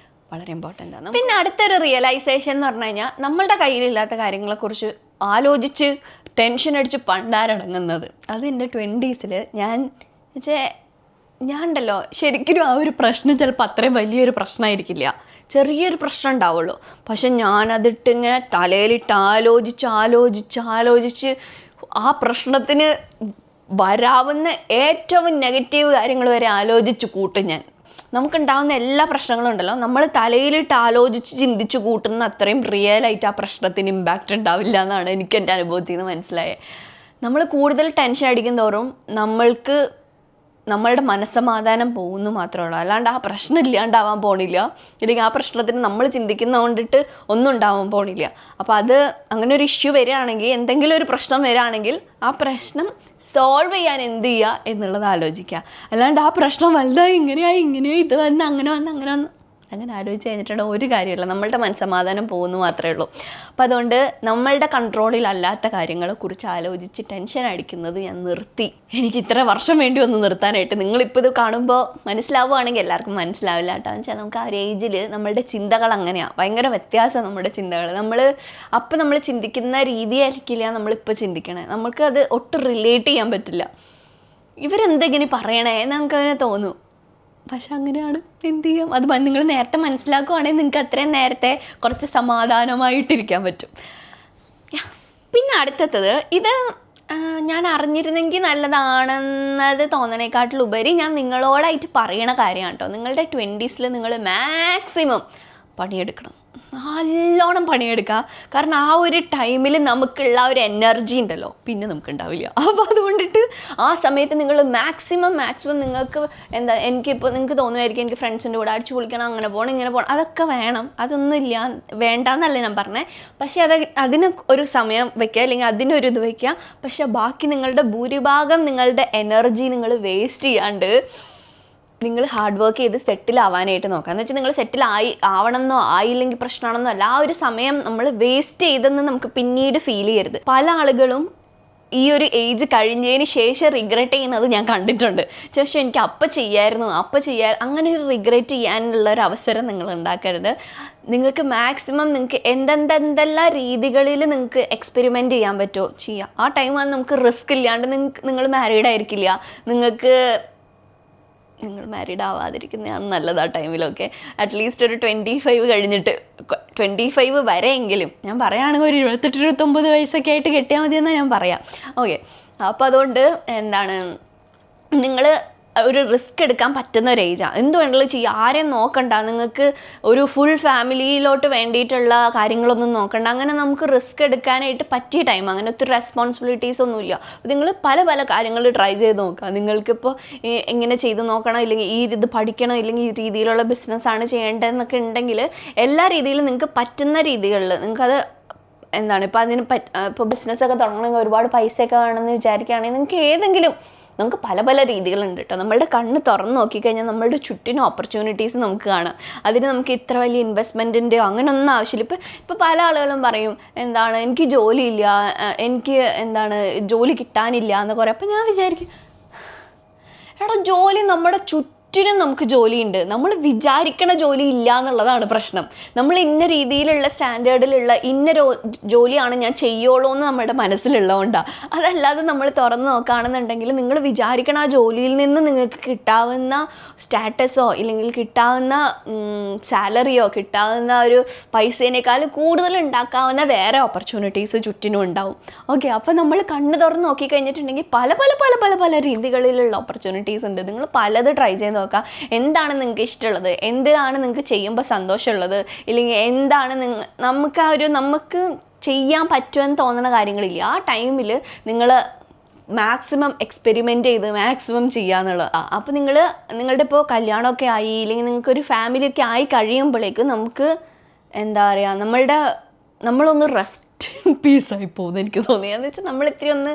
വളരെ ഇമ്പോർട്ടൻ്റ് ആണ്. പിന്നെ അടുത്തൊരു റിയലൈസേഷൻ എന്ന് പറഞ്ഞു കഴിഞ്ഞാൽ, നമ്മളുടെ കയ്യിലില്ലാത്ത കാര്യങ്ങളെക്കുറിച്ച് ആലോചിച്ച് ടെൻഷൻ അടിച്ച് പണ്ടാരടങ്ങുന്നത്. അത് എൻ്റെ 20s ഞാൻ ഉണ്ടല്ലോ, ശരിക്കും ആ ഒരു പ്രശ്നം ചിലപ്പോൾ അത്രയും വലിയൊരു പ്രശ്നമായിരിക്കില്ല, ചെറിയൊരു പ്രശ്നം ഉണ്ടാവുള്ളൂ. പക്ഷെ ഞാനതിട്ടിങ്ങനെ തലയിലിട്ട് ആലോചിച്ച് ആ പ്രശ്നത്തിന് വരാവുന്ന ഏറ്റവും നെഗറ്റീവ് കാര്യങ്ങൾ വരെ ആലോചിച്ച് കൂട്ടും ഞാൻ. നമുക്കുണ്ടാകുന്ന എല്ലാ പ്രശ്നങ്ങളും ഉണ്ടല്ലോ, നമ്മൾ തലയിലിട്ട് ആലോചിച്ച് ചിന്തിച്ച് കൂട്ടുന്ന അത്രയും റിയലായിട്ട് ആ പ്രശ്നത്തിന് ഇമ്പാക്റ്റ് ഉണ്ടാവില്ല എന്നാണ് എനിക്ക് എൻ്റെ അനുഭവത്തിൽ നിന്ന് മനസ്സിലായത്. നമ്മൾ കൂടുതൽ ടെൻഷൻ അടിക്കും തോറും നമ്മളുടെ മനസ്സമാധാനം പോകുന്നു മാത്രമേ ഉള്ളൂ. അല്ലാണ്ട് ആ പ്രശ്നം ഇല്ലാണ്ടാവാൻ പോണില്ല, അല്ലെങ്കിൽ ആ പ്രശ്നത്തിന് നമ്മൾ ചിന്തിക്കുന്ന കൊണ്ടിട്ട് ഒന്നും ഉണ്ടാവാൻ പോണില്ല. അപ്പോൾ അത് അങ്ങനെ ഒരു ഇഷ്യൂ വരികയാണെങ്കിൽ, എന്തെങ്കിലും ഒരു പ്രശ്നം വരികയാണെങ്കിൽ ആ പ്രശ്നം സോൾവ് ചെയ്യാൻ എന്ത് ചെയ്യുക എന്നുള്ളത് ആലോചിക്കുക. അല്ലാണ്ട് ആ പ്രശ്നം വലുതായി ഇങ്ങനെയായി ഇത് വന്ന് അങ്ങനെ ആലോചിച്ച് കഴിഞ്ഞിട്ടുള്ള ഒരു കാര്യമില്ല. നമ്മളുടെ മനസ്സമാധാനം പോകുന്നു മാത്രമേ ഉള്ളൂ. അപ്പോൾ അതുകൊണ്ട് നമ്മളുടെ കൺട്രോളിലല്ലാത്ത കാര്യങ്ങളെക്കുറിച്ച് ആലോചിച്ച് ടെൻഷൻ അടിക്കുന്നത് ഞാൻ നിർത്തി. എനിക്ക് ഇത്ര വർഷം വേണ്ടി ഒന്ന് നിർത്താനായിട്ട്. നിങ്ങളിപ്പോൾ ഇത് കാണുമ്പോൾ മനസ്സിലാവുകയാണെങ്കിൽ എല്ലാവർക്കും മനസ്സിലാവില്ല കേട്ടോ. എന്ന് വെച്ചാൽ നമുക്ക് ആ ഒരു ഏജിൽ നമ്മളുടെ ചിന്തകൾ അങ്ങനെയാണ്, ഭയങ്കര വ്യത്യാസം നമ്മുടെ ചിന്തകൾ. നമ്മൾ ചിന്തിക്കുന്ന രീതിയായിരിക്കില്ല നമ്മളിപ്പോൾ ചിന്തിക്കണേ. നമുക്ക് അത് ഒട്ടും റിലേറ്റ് ചെയ്യാൻ പറ്റില്ല. ഇവരെന്തെങ്കിലും പറയണേ എന്ന് നമുക്കതിനെ തോന്നും. പക്ഷെ അങ്ങനെയാണ്, എന്ത് ചെയ്യാം. അത് നിങ്ങൾ നേരത്തെ മനസ്സിലാക്കുകയാണെങ്കിൽ നിങ്ങൾക്ക് അത്രയും നേരത്തെ കുറച്ച് സമാധാനമായിട്ടിരിക്കാൻ പറ്റും. പിന്നെ അടുത്തത്, ഇത് ഞാൻ അറിഞ്ഞിരുന്നെങ്കിൽ നല്ലതാണെന്നത് തോന്നണേക്കാട്ടിലുപരി ഞാൻ നിങ്ങളോടായിട്ട് പറയണ കാര്യമാണ് കേട്ടോ. നിങ്ങളുടെ 20s നിങ്ങൾ മാക്സിമം പണിയെടുക്കണം, നല്ലോണം പണിയെടുക്കുക. കാരണം ആ ഒരു ടൈമിൽ നമുക്കുള്ള ഒരു എനർജി ഉണ്ടല്ലോ, പിന്നെ നമുക്ക് ഉണ്ടാവില്ല. അപ്പോൾ അതുകൊണ്ടിട്ട് ആ സമയത്ത് നിങ്ങൾ മാക്സിമം നിങ്ങൾക്ക് നിങ്ങൾക്ക് തോന്നുമായിരിക്കും എനിക്ക് ഫ്രണ്ട്സിൻ്റെ കൂടെ അടിച്ചു പൊളിക്കണം, അങ്ങനെ പോകണം ഇങ്ങനെ പോകണം, അതൊക്കെ വേണം. അതൊന്നുമില്ല, വേണ്ടാന്നല്ല ഞാൻ പറഞ്ഞത്. പക്ഷേ അതിന് ഒരു സമയം വയ്ക്കുക, അല്ലെങ്കിൽ അതിനൊരു ഇത് വയ്ക്കുക. പക്ഷേ ബാക്കി നിങ്ങളുടെ ഭൂരിഭാഗം നിങ്ങളുടെ എനർജി നിങ്ങൾ വേസ്റ്റ് ചെയ്യാണ്ട് നിങ്ങൾ ഹാർഡ് വർക്ക് ചെയ്ത് സെറ്റിലാവാനായിട്ട് നോക്കുക. എന്ന് വെച്ചാൽ നിങ്ങൾ ആവണമെന്നോ ആയില്ലെങ്കിൽ പ്രശ്നമാണെന്നോ അല്ല, ആ ഒരു സമയം നമ്മൾ വേസ്റ്റ് ചെയ്തെന്ന് നമുക്ക് പിന്നീട് ഫീൽ ചെയ്യരുത്. പല ആളുകളും ഈ ഒരു ഏജ് കഴിഞ്ഞതിന് ശേഷം റിഗ്രറ്റ് ചെയ്യുന്നത് ഞാൻ കണ്ടിട്ടുണ്ട്. പക്ഷേ എനിക്ക് അപ്പം അങ്ങനെ ഒരു റിഗ്രറ്റ് ചെയ്യാനുള്ള ഒരു അവസരം നിങ്ങൾ ഉണ്ടാക്കരുത്. നിങ്ങൾക്ക് മാക്സിമം നിങ്ങൾക്ക് എന്തെല്ലാം രീതികളിൽ നിങ്ങൾക്ക് എക്സ്പെരിമെൻറ്റ് ചെയ്യാൻ പറ്റുമോ ചെയ്യുക. ആ ടൈം ആണ് നമുക്ക് റിസ്ക് ഇല്ലാണ്ട്. നിങ്ങൾ മാരീഡ് ആയിരിക്കില്ല, നിങ്ങൾ മാരീഡ് ആവാതിരിക്കുന്നതാണ് നല്ലത് ആ ടൈമിലൊക്കെ. അറ്റ്ലീസ്റ്റ് ഒരു 25 കഴിഞ്ഞിട്ട് 25 വരെയെങ്കിലും, ഞാൻ പറയുകയാണെങ്കിൽ ഒരു 28-29 വയസ്സൊക്കെ ആയിട്ട് കെട്ടിയാൽ മതിയെന്നാണ് ഞാൻ പറയാം. ഓക്കെ, അപ്പോൾ അതുകൊണ്ട് നിങ്ങൾ ഒരു റിസ്ക് എടുക്കാൻ പറ്റുന്ന ഒരു ഏജാണ്. എന്ത് വേണമെങ്കിലും ചെയ്യുക, ആരെയും നോക്കണ്ട, നിങ്ങൾക്ക് ഒരു ഫുൾ ഫാമിലിയിലോട്ട് വേണ്ടിയിട്ടുള്ള കാര്യങ്ങളൊന്നും നോക്കണ്ട. അങ്ങനെ നമുക്ക് റിസ്ക് എടുക്കാനായിട്ട് പറ്റിയ ടൈം. അങ്ങനെ ഒത്തിരി റെസ്പോൺസിബിലിറ്റീസ് ഒന്നുമില്ല. അപ്പോൾ നിങ്ങൾ പല പല കാര്യങ്ങൾ ട്രൈ ചെയ്ത് നോക്കുക. നിങ്ങൾക്കിപ്പോൾ എങ്ങനെ ചെയ്ത് നോക്കണം, ഇല്ലെങ്കിൽ ഈ ഇത് പഠിക്കണം, ഇല്ലെങ്കിൽ ഈ രീതിയിലുള്ള ബിസിനസ്സാണ് ചെയ്യേണ്ടതെന്നൊക്കെ ഉണ്ടെങ്കിൽ എല്ലാ രീതിയിലും നിങ്ങൾക്ക് പറ്റുന്ന രീതികളിൽ നിങ്ങൾക്കത് എന്താണ് ഇപ്പോൾ അതിന് ഇപ്പോൾ ബിസിനസ്സൊക്കെ തുടങ്ങണമെങ്കിൽ ഒരുപാട് പൈസയൊക്കെ വേണമെന്ന് വിചാരിക്കുകയാണെങ്കിൽ നിങ്ങൾക്ക് ഏതെങ്കിലും, നമുക്ക് പല പല രീതികളുണ്ട് കേട്ടോ. നമ്മളുടെ കണ്ണ് തുറന്ന് നോക്കിക്കഴിഞ്ഞാൽ നമ്മളുടെ ചുറ്റിനും ഓപ്പർച്യൂണിറ്റീസ് നമുക്ക് കാണാം. അതിന് നമുക്ക് ഇത്ര വലിയ ഇൻവെസ്റ്റ്മെൻറ്റിൻ്റെയോ അങ്ങനെയൊന്നും ആവശ്യമില്ല. ഇപ്പോൾ പല ആളുകളും പറയും എന്താണ് എനിക്ക് ജോലിയില്ല, എനിക്ക് എന്താണ് ജോലി കിട്ടാനില്ല എന്നൊക്കെ പറയും. അപ്പോൾ ഞാൻ വിചാരിക്കും എടാ ജോലി നമ്മുടെ ചുറ്റിനും നമുക്ക് ജോലിയുണ്ട്. നമ്മൾ വിചാരിക്കണ ജോലി ഇല്ല എന്നുള്ളതാണ് പ്രശ്നം. നമ്മൾ ഇന്ന രീതിയിലുള്ള സ്റ്റാൻഡേർഡിലുള്ള ഇന്ന ജോലിയാണ് ഞാൻ ചെയ്യുള്ളൂ എന്ന് നമ്മുടെ മനസ്സിലുള്ളതുകൊണ്ടാണ്. അതല്ലാതെ നമ്മൾ തുറന്ന് നോക്കുകയാണെന്നുണ്ടെങ്കിൽ നിങ്ങൾ വിചാരിക്കണ ആ ജോലിയിൽ നിന്ന് നിങ്ങൾക്ക് കിട്ടാവുന്ന സ്റ്റാറ്റസോ ഇല്ലെങ്കിൽ കിട്ടാവുന്ന സാലറിയോ കിട്ടാവുന്ന ഒരു പൈസേനേക്കാൾ കൂടുതൽ ഉണ്ടാക്കാവുന്ന വേറെ ഓപ്പർച്യൂണിറ്റീസ് ചുറ്റിനും ഉണ്ടാവും. ഓക്കെ, അപ്പോൾ നമ്മൾ കണ്ണ് തുറന്ന് നോക്കിക്കഴിഞ്ഞിട്ടുണ്ടെങ്കിൽ പല പല പല പല പല രീതികളിലുള്ള ഓപ്പർച്യൂണിറ്റീസ് ഉണ്ട്. നിങ്ങൾ പലത് ട്രൈ ചെയ്ത് നോക്കുക. എന്താണ് നിങ്ങൾക്ക് ഇഷ്ടമുള്ളത്, എന്താണ് നിങ്ങൾക്ക് ചെയ്യുമ്പോൾ സന്തോഷമുള്ളത്, ഇല്ലെങ്കിൽ എന്താണ് നമുക്ക് ചെയ്യാൻ പറ്റുമെന്ന് തോന്നുന്ന കാര്യങ്ങളില്ല. ആ ടൈമിൽ നിങ്ങൾ മാക്സിമം എക്സ്പെരിമെൻ്റ് ചെയ്ത് മാക്സിമം ചെയ്യാന്നുള്ളത്. അപ്പോൾ നിങ്ങളുടെ ഇപ്പോൾ കല്യാണമൊക്കെ ആയി ഇല്ലെങ്കിൽ നിങ്ങൾക്കൊരു ഫാമിലിയൊക്കെ ആയി കഴിയുമ്പോഴേക്കും നമുക്ക് എന്താ പറയുക, നമ്മളൊന്ന് റെസ്റ്റ് പീസായി പോകുമെന്ന് എനിക്ക് തോന്നി. എന്ന് വെച്ചാൽ നമ്മൾ ഇത്തിരി ഒന്ന്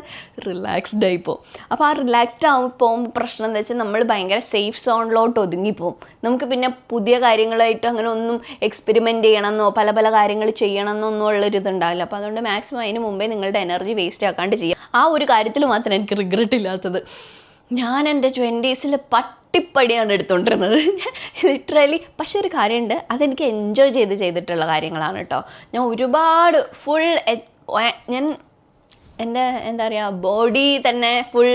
റിലാക്സ്ഡ് ആയി പോകും. അപ്പോൾ ആ റിലാക്സ്ഡ് പോകുമ്പോൾ പ്രശ്നം എന്താ വെച്ചാൽ നമ്മൾ ഭയങ്കര സേഫ് സോണിലോട്ട് ഒതുങ്ങിപ്പോവും. നമുക്ക് പിന്നെ പുതിയ കാര്യങ്ങളായിട്ട് അങ്ങനെ ഒന്നും എക്സ്പെരിമെൻ്റ് ചെയ്യണമെന്നോ പല പല കാര്യങ്ങൾ ചെയ്യണമെന്നൊന്നും ഉള്ളൊരിതുണ്ടാവില്ല. അപ്പോൾ അതുകൊണ്ട് മാക്സിമം അതിന് മുമ്പേ നിങ്ങളുടെ എനർജി വേസ്റ്റ് ആക്കാണ്ട് ചെയ്യുക. ആ ഒരു കാര്യത്തിൽ മാത്രമേ എനിക്ക് റിഗ്രറ്റ് ഇല്ലാത്തത്. ഞാൻ എൻ്റെ 20s പട്ടിപ്പടിയാണ് എടുത്തുകൊണ്ടിരുന്നത് ലിറ്ററലി. പക്ഷെ ഒരു കാര്യമുണ്ട്, അതെനിക്ക് എൻജോയ് ചെയ്തിട്ടുള്ള കാര്യങ്ങളാണ് കേട്ടോ. ഞാൻ ഒരുപാട് ഞാൻ എൻ്റെ എന്താ പറയുക ബോഡി തന്നെ ഫുൾ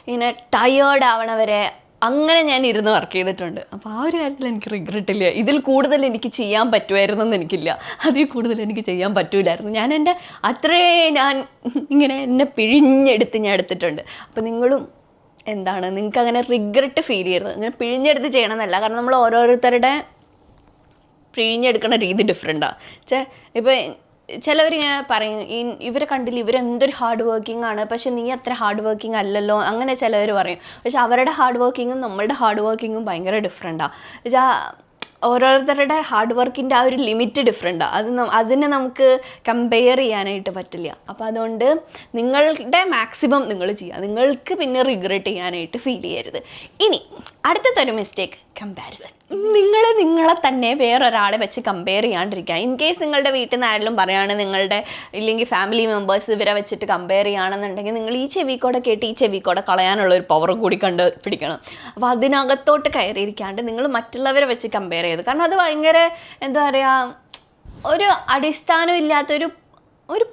ഇങ്ങനെ ടയേർഡ് ആവണവരെ അങ്ങനെ ഞാൻ ഇരുന്ന് വർക്ക് ചെയ്തിട്ടുണ്ട്. അപ്പോൾ ആ ഒരു കാര്യത്തിൽ എനിക്ക് റിഗ്രറ്റ് ഇല്ല. ഇതിൽ കൂടുതൽ എനിക്ക് ചെയ്യാൻ പറ്റുമായിരുന്നെന്ന് എനിക്കില്ല. അതിൽ കൂടുതൽ എനിക്ക് ചെയ്യാൻ പറ്റൂലായിരുന്നു. ഞാൻ ഇങ്ങനെ എന്നെ പിഴിഞ്ഞെടുത്ത് ഞാൻ എടുത്തിട്ടുണ്ട്. അപ്പോൾ നിങ്ങളും നിങ്ങൾക്ക് അങ്ങനെ റിഗ്രറ്റ് ഫീൽ ചെയ്യരുത്. ഇങ്ങനെ പിഴിഞ്ഞെടുത്ത് ചെയ്യണമെന്നല്ല. കാരണം നമ്മൾ ഓരോരുത്തരുടെ പിഴിഞ്ഞെടുക്കുന്ന രീതി ഡിഫറെൻറ്റാണ്. ഇപ്പോൾ ചിലവരിങ്ങനെ പറയും ഇവരെ കണ്ടില്ല, ഇവരെന്തൊരു ഹാർഡ് വർക്കിംഗ് ആണ്, പക്ഷെ നീ അത്ര ഹാർഡ് വർക്കിംഗ് അല്ലല്ലോ, അങ്ങനെ ചിലവർ പറയും. പക്ഷെ അവരുടെ ഹാർഡ് വർക്കിങ്ങും നമ്മളുടെ ഹാർഡ് വർക്കിങ്ങും ഭയങ്കര ഡിഫറെൻറ്റാണ്. വെച്ചാൽ ഓരോരുത്തരുടെ ഹാർഡ് വർക്കിൻ്റെ ആ ഒരു ലിമിറ്റ് ഡിഫറെൻറ്റാണ്. അതിനെ നമുക്ക് കമ്പയർ ചെയ്യാനായിട്ട് പറ്റില്ല. അപ്പോൾ അതുകൊണ്ട് നിങ്ങളുടെ മാക്സിമം നിങ്ങൾ ചെയ്യുക. നിങ്ങൾക്ക് പിന്നെ റിഗ്രറ്റ് ചെയ്യാനായിട്ട് ഫീൽ ചെയ്യരുത്. ഇനി അടുത്തൊരു മിസ്റ്റേക്ക്, കമ്പാരിസൺ. നിങ്ങളെ തന്നെ വേറൊരാളെ വെച്ച് കമ്പയർ ചെയ്യാണ്ടിരിക്കുക. ഇൻ കേസ് നിങ്ങളുടെ വീട്ടിൽ നിന്ന് ആരെങ്കിലും പറയുകയാണ് നിങ്ങളുടെ ഇല്ലെങ്കിൽ ഫാമിലി മെമ്പേഴ്സ് ഇവരെ വെച്ചിട്ട് കമ്പയർ ചെയ്യുകയാണെന്നുണ്ടെങ്കിൽ നിങ്ങൾ ഈ ചെവിക്കോടെ കേട്ട് ഈ ചെവിക്കോടെ കളയാനുള്ള ഒരു പവർ കൂടി കണ്ടുപിടിക്കണം. അപ്പോൾ അതിനകത്തോട്ട് കയറിയിരിക്കാണ്ട് നിങ്ങൾ മറ്റുള്ളവരെ വെച്ച് കമ്പയർ ചെയ്ത്, കാരണം അത് ഭയങ്കര എന്താ പറയുക ഒരു അടിസ്ഥാനം ഇല്ലാത്തൊരു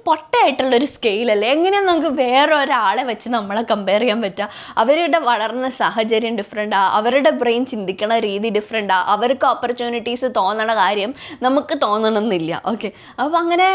പൊട്ടയായിട്ടുള്ളൊരു സ്കെയിലല്ലേ. എങ്ങനെയാണ് നമുക്ക് വേറെ ഒരാളെ വെച്ച് നമ്മളെ കമ്പയർ ചെയ്യാൻ പറ്റുക? അവരുടെ വളർന്ന സാഹചര്യം ഡിഫറെൻറ്റാണ്, അവരുടെ ബ്രെയിൻ ചിന്തിക്കണ രീതി ഡിഫറെൻറ്റാണ്, അവർക്ക് ഓപ്പർച്യൂണിറ്റീസ് തോന്നണ കാര്യം നമുക്ക് തോന്നണമെന്നില്ല. ഓക്കെ, അപ്പോൾ അങ്ങനെ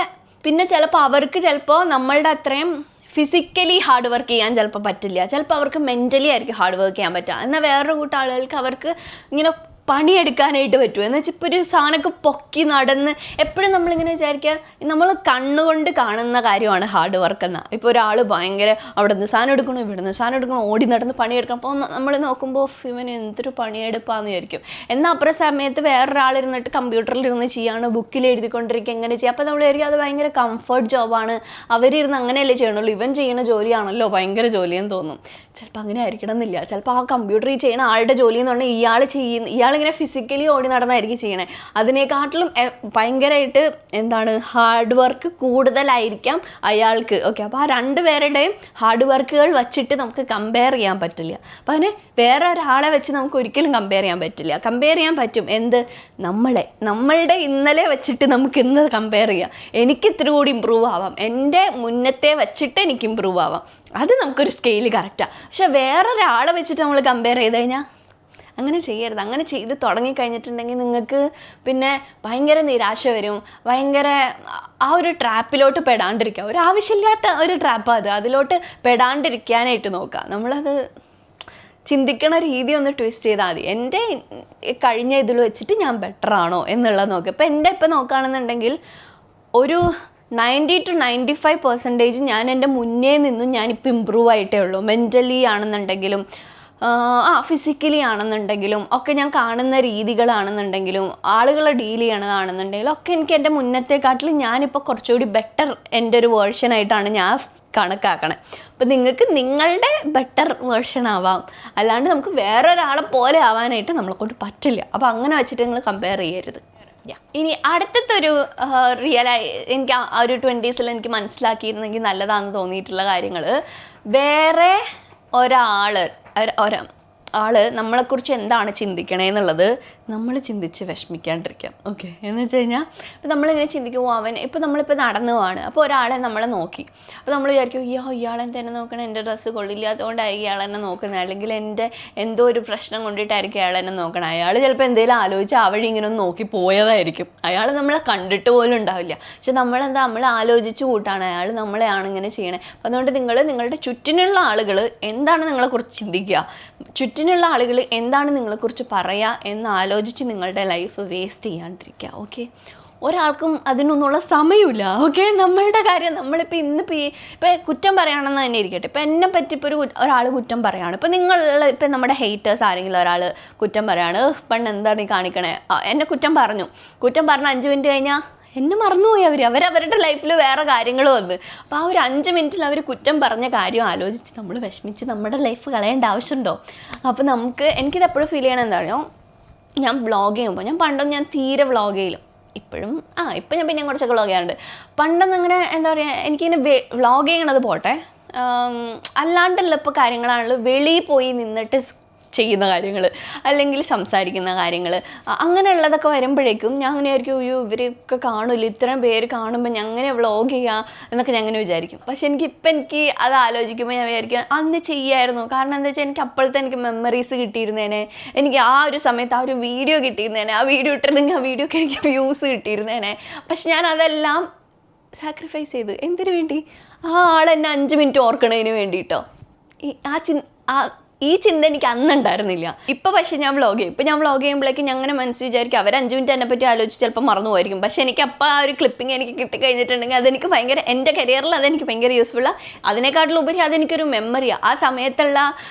പിന്നെ ചിലപ്പോൾ നമ്മളുടെ അത്രയും ഫിസിക്കലി ഹാർഡ് വർക്ക് ചെയ്യാൻ ചിലപ്പോൾ പറ്റില്ല. ചിലപ്പോൾ അവർക്ക് മെൻ്റലി ആയിരിക്കും ഹാർഡ് വർക്ക് ചെയ്യാൻ പറ്റുക. എന്നാൽ വേറൊരു കൂട്ടം ആളുകൾക്ക് അവർക്ക് ഇങ്ങനെ പണിയെടുക്കാനായിട്ട് പറ്റും. എന്ന് വെച്ചാൽ ഇപ്പോൾ ഒരു സാധനമൊക്കെ പൊക്കി നടന്ന് എപ്പോഴും നമ്മളിങ്ങനെ വിചാരിക്കുക നമ്മൾ കണ്ണുകൊണ്ട് കാണുന്ന കാര്യമാണ് ഹാർഡ് വർക്ക് എന്നാൽ. ഇപ്പോൾ ഒരാൾ ഭയങ്കര അവിടെ നിന്ന് സാധനം എടുക്കണം, ഇവിടെ നിന്ന് സാധനം എടുക്കണം, ഓടി നടന്ന് പണിയെടുക്കണം. അപ്പോൾ നമ്മൾ നോക്കുമ്പോൾ ഇവന് എന്തൊരു പണിയെടുപ്പാന്ന് വിചാരിക്കും. എന്നാൽ അപ്പുറം സമയത്ത് വേറൊരാളിരുന്നിട്ട് കമ്പ്യൂട്ടറിലിരുന്ന് ചെയ്യാണ്, ബുക്കിൽ എഴുതിക്കൊണ്ടിരിക്കുക, എങ്ങനെ ചെയ്യുക. അപ്പോൾ നമ്മൾ വിചാരിക്കും അത് ഭയങ്കര കംഫർട്ട് ജോബാണ്, അവരിരുന്ന് അങ്ങനെയല്ലേ ചെയ്യണുള്ളൂ, ഇവൻ ചെയ്യുന്ന ജോലിയാണല്ലോ ഭയങ്കര ജോലിയെന്ന് തോന്നും. ചിലപ്പോൾ അങ്ങനെ ആയിരിക്കണം എന്നില്ല. ചിലപ്പോൾ ആ കമ്പ്യൂട്ടറിൽ ചെയ്യുന്ന ആളുടെ ജോലി എന്ന് പറഞ്ഞാൽ ഇയാളിങ്ങനെ ഫിസിക്കലി ഓടി നടന്നായിരിക്കും ചെയ്യണേ. അതിനെക്കാട്ടിലും ഭയങ്കരമായിട്ട് ഹാർഡ് വർക്ക് കൂടുതലായിരിക്കാം അയാൾക്ക്. ഓക്കെ, അപ്പോൾ ആ രണ്ടുപേരുടെയും ഹാർഡ് വർക്കുകൾ വച്ചിട്ട് നമുക്ക് കമ്പയർ ചെയ്യാൻ പറ്റില്ല. അപ്പോൾ അതിനെ വേറെ ഒരാളെ വെച്ച് നമുക്ക് ഒരിക്കലും കമ്പയർ ചെയ്യാൻ പറ്റില്ല. കമ്പയർ ചെയ്യാൻ പറ്റും നമ്മളുടെ ഇന്നലെ വെച്ചിട്ട് നമുക്ക് ഇന്ന് കമ്പയർ ചെയ്യാം. എനിക്ക് ഇത്തിരി കൂടി ഇമ്പ്രൂവ് ആവാം, എൻ്റെ മുന്നത്തെ വെച്ചിട്ട് എനിക്ക് ഇമ്പ്രൂവ് ആവാം. അത് നമുക്കൊരു സ്കെയിൽ കറക്റ്റാണ്. പക്ഷെ വേറൊരാളെ വെച്ചിട്ട് നമ്മൾ കമ്പയർ ചെയ്ത് കഴിഞ്ഞാൽ അങ്ങനെ ചെയ്യരുത്. അങ്ങനെ ചെയ്ത് തുടങ്ങിക്കഴിഞ്ഞിട്ടുണ്ടെങ്കിൽ നിങ്ങൾക്ക് പിന്നെ ഭയങ്കര നിരാശ വരും. ഭയങ്കര ആ ഒരു ട്രാപ്പിലോട്ട് പെടാണ്ടിരിക്കുക. ഒരു ആവശ്യമില്ലാത്ത ഒരു ട്രാപ്പാണ് അതിലോട്ട് പെടാണ്ടിരിക്കാനായിട്ട് നോക്കുക. നമ്മളത് ചിന്തിക്കണ രീതി ഒന്ന് ട്വിസ്റ്റ് ചെയ്താൽ മതി. എൻ്റെ കഴിഞ്ഞ ഇതിൽ വെച്ചിട്ട് ഞാൻ ബെറ്റർ ആണോ എന്നുള്ളത് നോക്കുക. ഇപ്പം എൻ്റെ ഇപ്പം നോക്കുകയാണെന്നുണ്ടെങ്കിൽ ഒരു 90 to 95% ഞാൻ എൻ്റെ മുന്നേ നിന്നും ഞാനിപ്പോൾ ഇമ്പ്രൂവ് ആയിട്ടേ ഉള്ളൂ. മെൻ്റലി ആണെന്നുണ്ടെങ്കിലും ഫിസിക്കലി ആണെന്നുണ്ടെങ്കിലും ഒക്കെ, ഞാൻ കാണുന്ന രീതികളാണെന്നുണ്ടെങ്കിലും ആളുകളെ ഡീൽ ചെയ്യണതാണെന്നുണ്ടെങ്കിലും ഒക്കെ എനിക്ക് എൻ്റെ മുന്നത്തെക്കാട്ടിലും ഞാനിപ്പോൾ കുറച്ചുകൂടി ബെറ്റർ എൻ്റെ ഒരു വേർഷനായിട്ടാണ് ഞാൻ കണക്കാക്കണേ. അപ്പം നിങ്ങൾക്ക് നിങ്ങളുടെ ബെറ്റർ വേർഷൻ ആവാം, അല്ലാണ്ട് നമുക്ക് വേറൊരാളെ പോലെ ആവാനായിട്ട് നമ്മളെക്കൊണ്ട് പറ്റില്ല. അപ്പോൾ അങ്ങനെ വെച്ചിട്ട് നിങ്ങൾ കമ്പയർ ചെയ്യരുത്. ഇനി അടുത്തൊരു എനിക്ക് ആ ഒരു 20s എനിക്ക് മനസ്സിലാക്കിയിരുന്നെങ്കിൽ നല്ലതാണെന്ന് തോന്നിയിട്ടുള്ള കാര്യങ്ങൾ, വേറെ ആള് നമ്മളെക്കുറിച്ച് എന്താണ് ചിന്തിക്കണേന്നുള്ളത് നമ്മൾ ചിന്തിച്ച് വിഷമിക്കാണ്ടിരിക്കാം. ഓക്കെ, എന്ന് വെച്ച് കഴിഞ്ഞാൽ ഇപ്പം നമ്മളിങ്ങനെ ചിന്തിക്കുമോ ഇപ്പം നമ്മളിപ്പോൾ നടന്നു പോവാണ്, അപ്പോൾ ഒരാളെ നമ്മളെ നോക്കി, അപ്പോൾ നമ്മൾ വിചാരിക്കും ഇയാളെന്താ എന്നെ നോക്കണം, എൻ്റെ ഡ്രസ്സ് കൊള്ളില്ല അതുകൊണ്ടായിരിക്കും ഇയാൾ എന്നെ നോക്കണം, അല്ലെങ്കിൽ എൻ്റെ എന്തോ ഒരു പ്രശ്നം കൊണ്ടിട്ടായിരിക്കും അയാൾ എന്നെ നോക്കണം. അയാൾ ചിലപ്പോൾ എന്തെങ്കിലും ആലോചിച്ച് ആ വഴി ഇങ്ങനെ ഒന്ന് നോക്കി പോയതായിരിക്കും. അയാൾ നമ്മളെ കണ്ടിട്ട് പോലും ഉണ്ടാവില്ല. പക്ഷെ നമ്മൾ ആലോചിച്ച് കൂട്ടാണ് അയാൾ നമ്മളെയാണ് ഇങ്ങനെ ചെയ്യണേ. അപ്പം അതുകൊണ്ട് നിങ്ങളുടെ ചുറ്റിനുള്ള ആളുകൾ എന്താണ് നിങ്ങളെക്കുറിച്ച് ചിന്തിക്കുക, ചുറ്റിനുള്ള ആളുകൾ എന്താണ് നിങ്ങളെക്കുറിച്ച് പറയുക എന്ന് ആലോചിച്ച് നിങ്ങളുടെ ലൈഫ് വേസ്റ്റ് ചെയ്യാണ്ടിരിക്കുക. ഓക്കെ, ഒരാൾക്കും അതിനൊന്നുള്ള സമയമില്ല. ഓക്കെ, നമ്മളുടെ കാര്യം നമ്മളിപ്പോൾ ഇപ്പോൾ കുറ്റം പറയുകയാണെന്ന് തന്നെ ഇരിക്കട്ടെ. ഇപ്പോൾ എന്നെ പറ്റി ഇപ്പോൾ ഒരാൾ കുറ്റം പറയുകയാണ്, ഇപ്പം നമ്മുടെ ഹേറ്റേഴ്സ് ആരെങ്കിലും ഒരാൾ കുറ്റം പറയുകയാണ്, പണ്ട് എന്താണ് ഈ കാണിക്കണേ, എന്നെ കുറ്റം പറഞ്ഞ 5 മിനിറ്റ് കഴിഞ്ഞാൽ എന്നെ മറന്നുപോയി അവരവരുടെ ലൈഫിൽ വേറെ കാര്യങ്ങൾ വന്ന്. അപ്പോൾ ആ ഒരു 5 മിനിറ്റിൽ അവർ കുറ്റം പറഞ്ഞ കാര്യം ആലോചിച്ച് നമ്മൾ വിഷമിച്ച് നമ്മുടെ ലൈഫ് കളയേണ്ട ആവശ്യമുണ്ടോ? അപ്പോൾ എനിക്കിത് എപ്പോഴും ഫീൽ ചെയ്യണം എന്താണോ, ഞാൻ വ്ളോഗ് ചെയ്യുമ്പോൾ, പണ്ടൊന്നും ഞാൻ തീരെ വ്ളോഗ് ചെയ്യില്ല, ഇപ്പോഴും ഇപ്പം ഞാൻ പിന്നെ കുറച്ചൊക്കെ വ്ളോഗ് ചെയ്യാറുണ്ട്. പണ്ടൊന്നും അങ്ങനെ എന്താ പറയുക, എനിക്കിങ്ങനെ വ്ളോഗ് ചെയ്യണത് പോട്ടെ, അല്ലാണ്ടുള്ള ഇപ്പോൾ കാര്യങ്ങളാണല്ലോ വെളിയിൽ പോയി നിന്നിട്ട് ചെയ്യുന്ന കാര്യങ്ങൾ, അല്ലെങ്കിൽ സംസാരിക്കുന്ന കാര്യങ്ങൾ, അങ്ങനെയുള്ളതൊക്കെ വരുമ്പോഴേക്കും ഞാൻ അങ്ങനെ ആയിരിക്കും, ഇവരൊക്കെ കാണില്ല, ഇത്രയും പേര് കാണുമ്പോൾ ഞാൻ അങ്ങനെ വ്ളോഗ് ചെയ്യുക എന്നൊക്കെ ഞാൻ അങ്ങനെ വിചാരിക്കും. പക്ഷെ എനിക്ക് അത് ആലോചിക്കുമ്പോൾ ഞാൻ വിചാരിക്കും അന്ന് ചെയ്യായിരുന്നു. കാരണം എന്താ വെച്ചാൽ എനിക്ക് അപ്പോഴത്തെ എനിക്ക് മെമ്മറീസ് കിട്ടിയിരുന്നേനെ, എനിക്ക് ആ ഒരു സമയത്ത് ആ ഒരു വീഡിയോ കിട്ടിയിരുന്നേനെ, ആ വീഡിയോ ഇട്ടിരുന്നെങ്കിൽ ആ വീഡിയോക്ക് എനിക്ക് വ്യൂസ് കിട്ടിയിരുന്നേനെ. പക്ഷെ ഞാൻ അതെല്ലാം സാക്രിഫൈസ് ചെയ്ത് എന്തിനു വേണ്ടി? ആ ആളെന്നെ 5 മിനിറ്റ് ഓർക്കണതിന് വേണ്ടിയിട്ടോ. ഈ ചിന്ത എനിക്ക് അന്നുണ്ടായിരുന്നില്ല. ഇപ്പോൾ പക്ഷേ ഞാൻ വ്ളോഗ് ചെയ്യും. ഇപ്പോൾ ഞാൻ വ്ളോഗ് ചെയ്യുമ്പോഴേക്കും ഞാൻ അങ്ങനെ മനസ്സിൽ വിചാരിക്കും അവർ 5 മിനിറ്റ് എന്നെ പറ്റി ആലോചിച്ച് ചിലപ്പോൾ മറന്നു പോയിരിക്കും. പക്ഷേ എനിക്ക് അപ്പോൾ ആ ഒരു ക്ലിപ്പിംഗ് എനിക്ക് കിട്ടിക്കഴിഞ്ഞിട്ടുണ്ടെങ്കിൽ അതെനിക്ക് ഭയങ്കര, എൻ്റെ കരിയറിൽ അതെനിക്ക് ഭയങ്കര യൂസ്ഫുള്ളാണ്. അതിനേക്കാട്ടിലുപരി അതെനിക്കൊരു മെമ്മറിയാണ്. ആ സമയത്തുള്ള